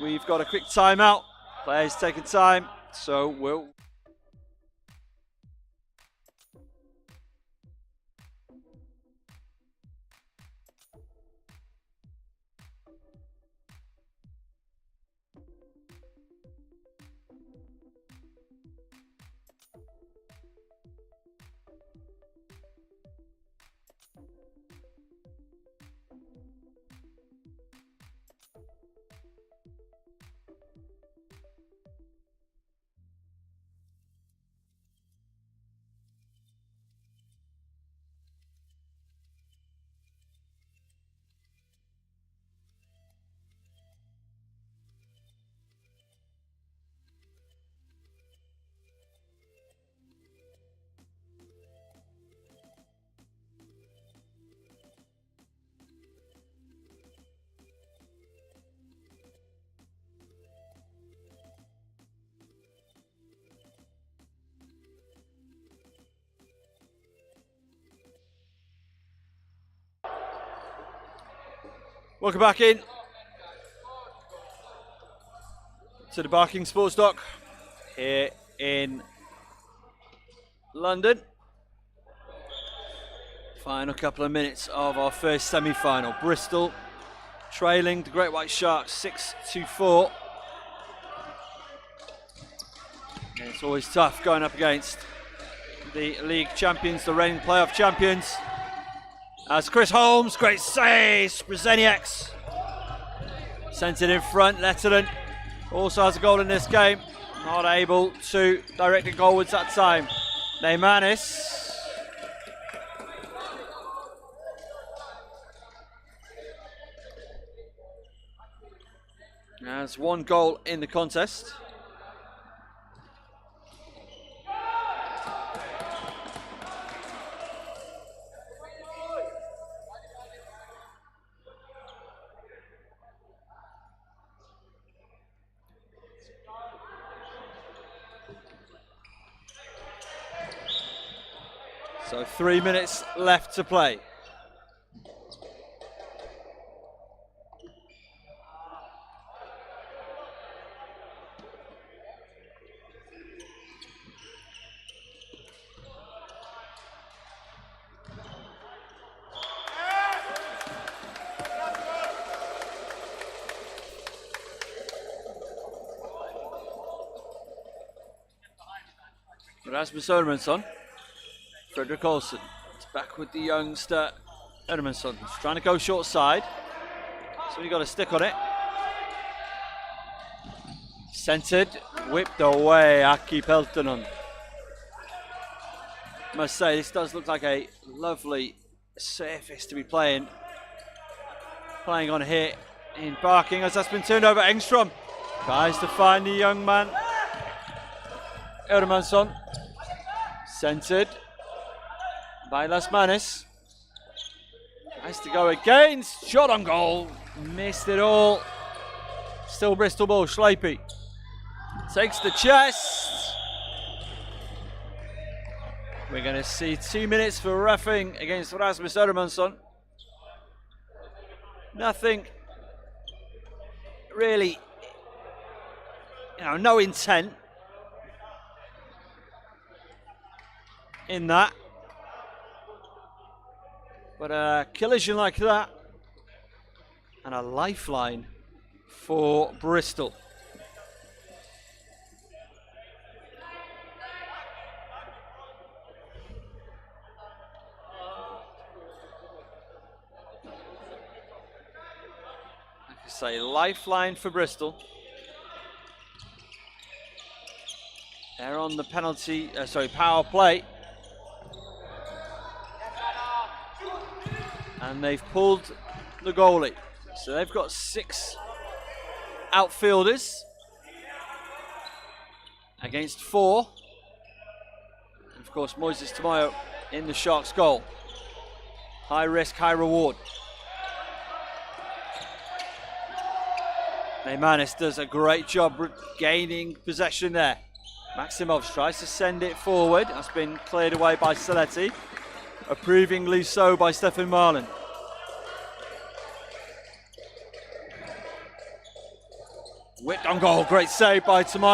We've got a quick timeout. Players taking time, so we'll... Welcome back in to the Barking Sports Dock here in London. Final couple of minutes of our first semi-final. Bristol trailing the Great White Sharks 6-4. And it's always tough going up against the league champions, the reigning playoff champions. As Chris Holmes, great save, Sprzenieks. Sent it in front, Lettinen also has a goal in this game. Not able to direct it goalwards that time. Neymanis. Has one goal in the contest. So 3 minutes left to play. Rasmus Ermansson. Fredrik Olsen. It's back with the youngster Ermansson. He's trying to go short side. So he got a stick on it. Centered, whipped away, Aki Peltonen. Must say, this does look like a lovely surface to be playing on here in Barking, as that's been turned over. Engstrom tries to find the young man. Ermansson. Centered by Lasmanis. Tries to go against. Shot on goal. Missed it all. Still Bristol ball. Schleipy takes the chest. We're going to see 2 minutes for roughing against Rasmus Ermansson. Nothing really, no intent in that. But a collision like that, and a lifeline for Bristol. That's a lifeline for Bristol. They're on the power play. And they've pulled the goalie. So they've got 6 outfielders against 4. And of course, Moises Tamayo in the Sharks' goal. High risk, high reward. Neymanis does a great job gaining possession there. Maximov tries to send it forward. That's been cleared away by Saletti. Approvingly so by Stefan Marlin. Whipped on goal, great save by Tamayo.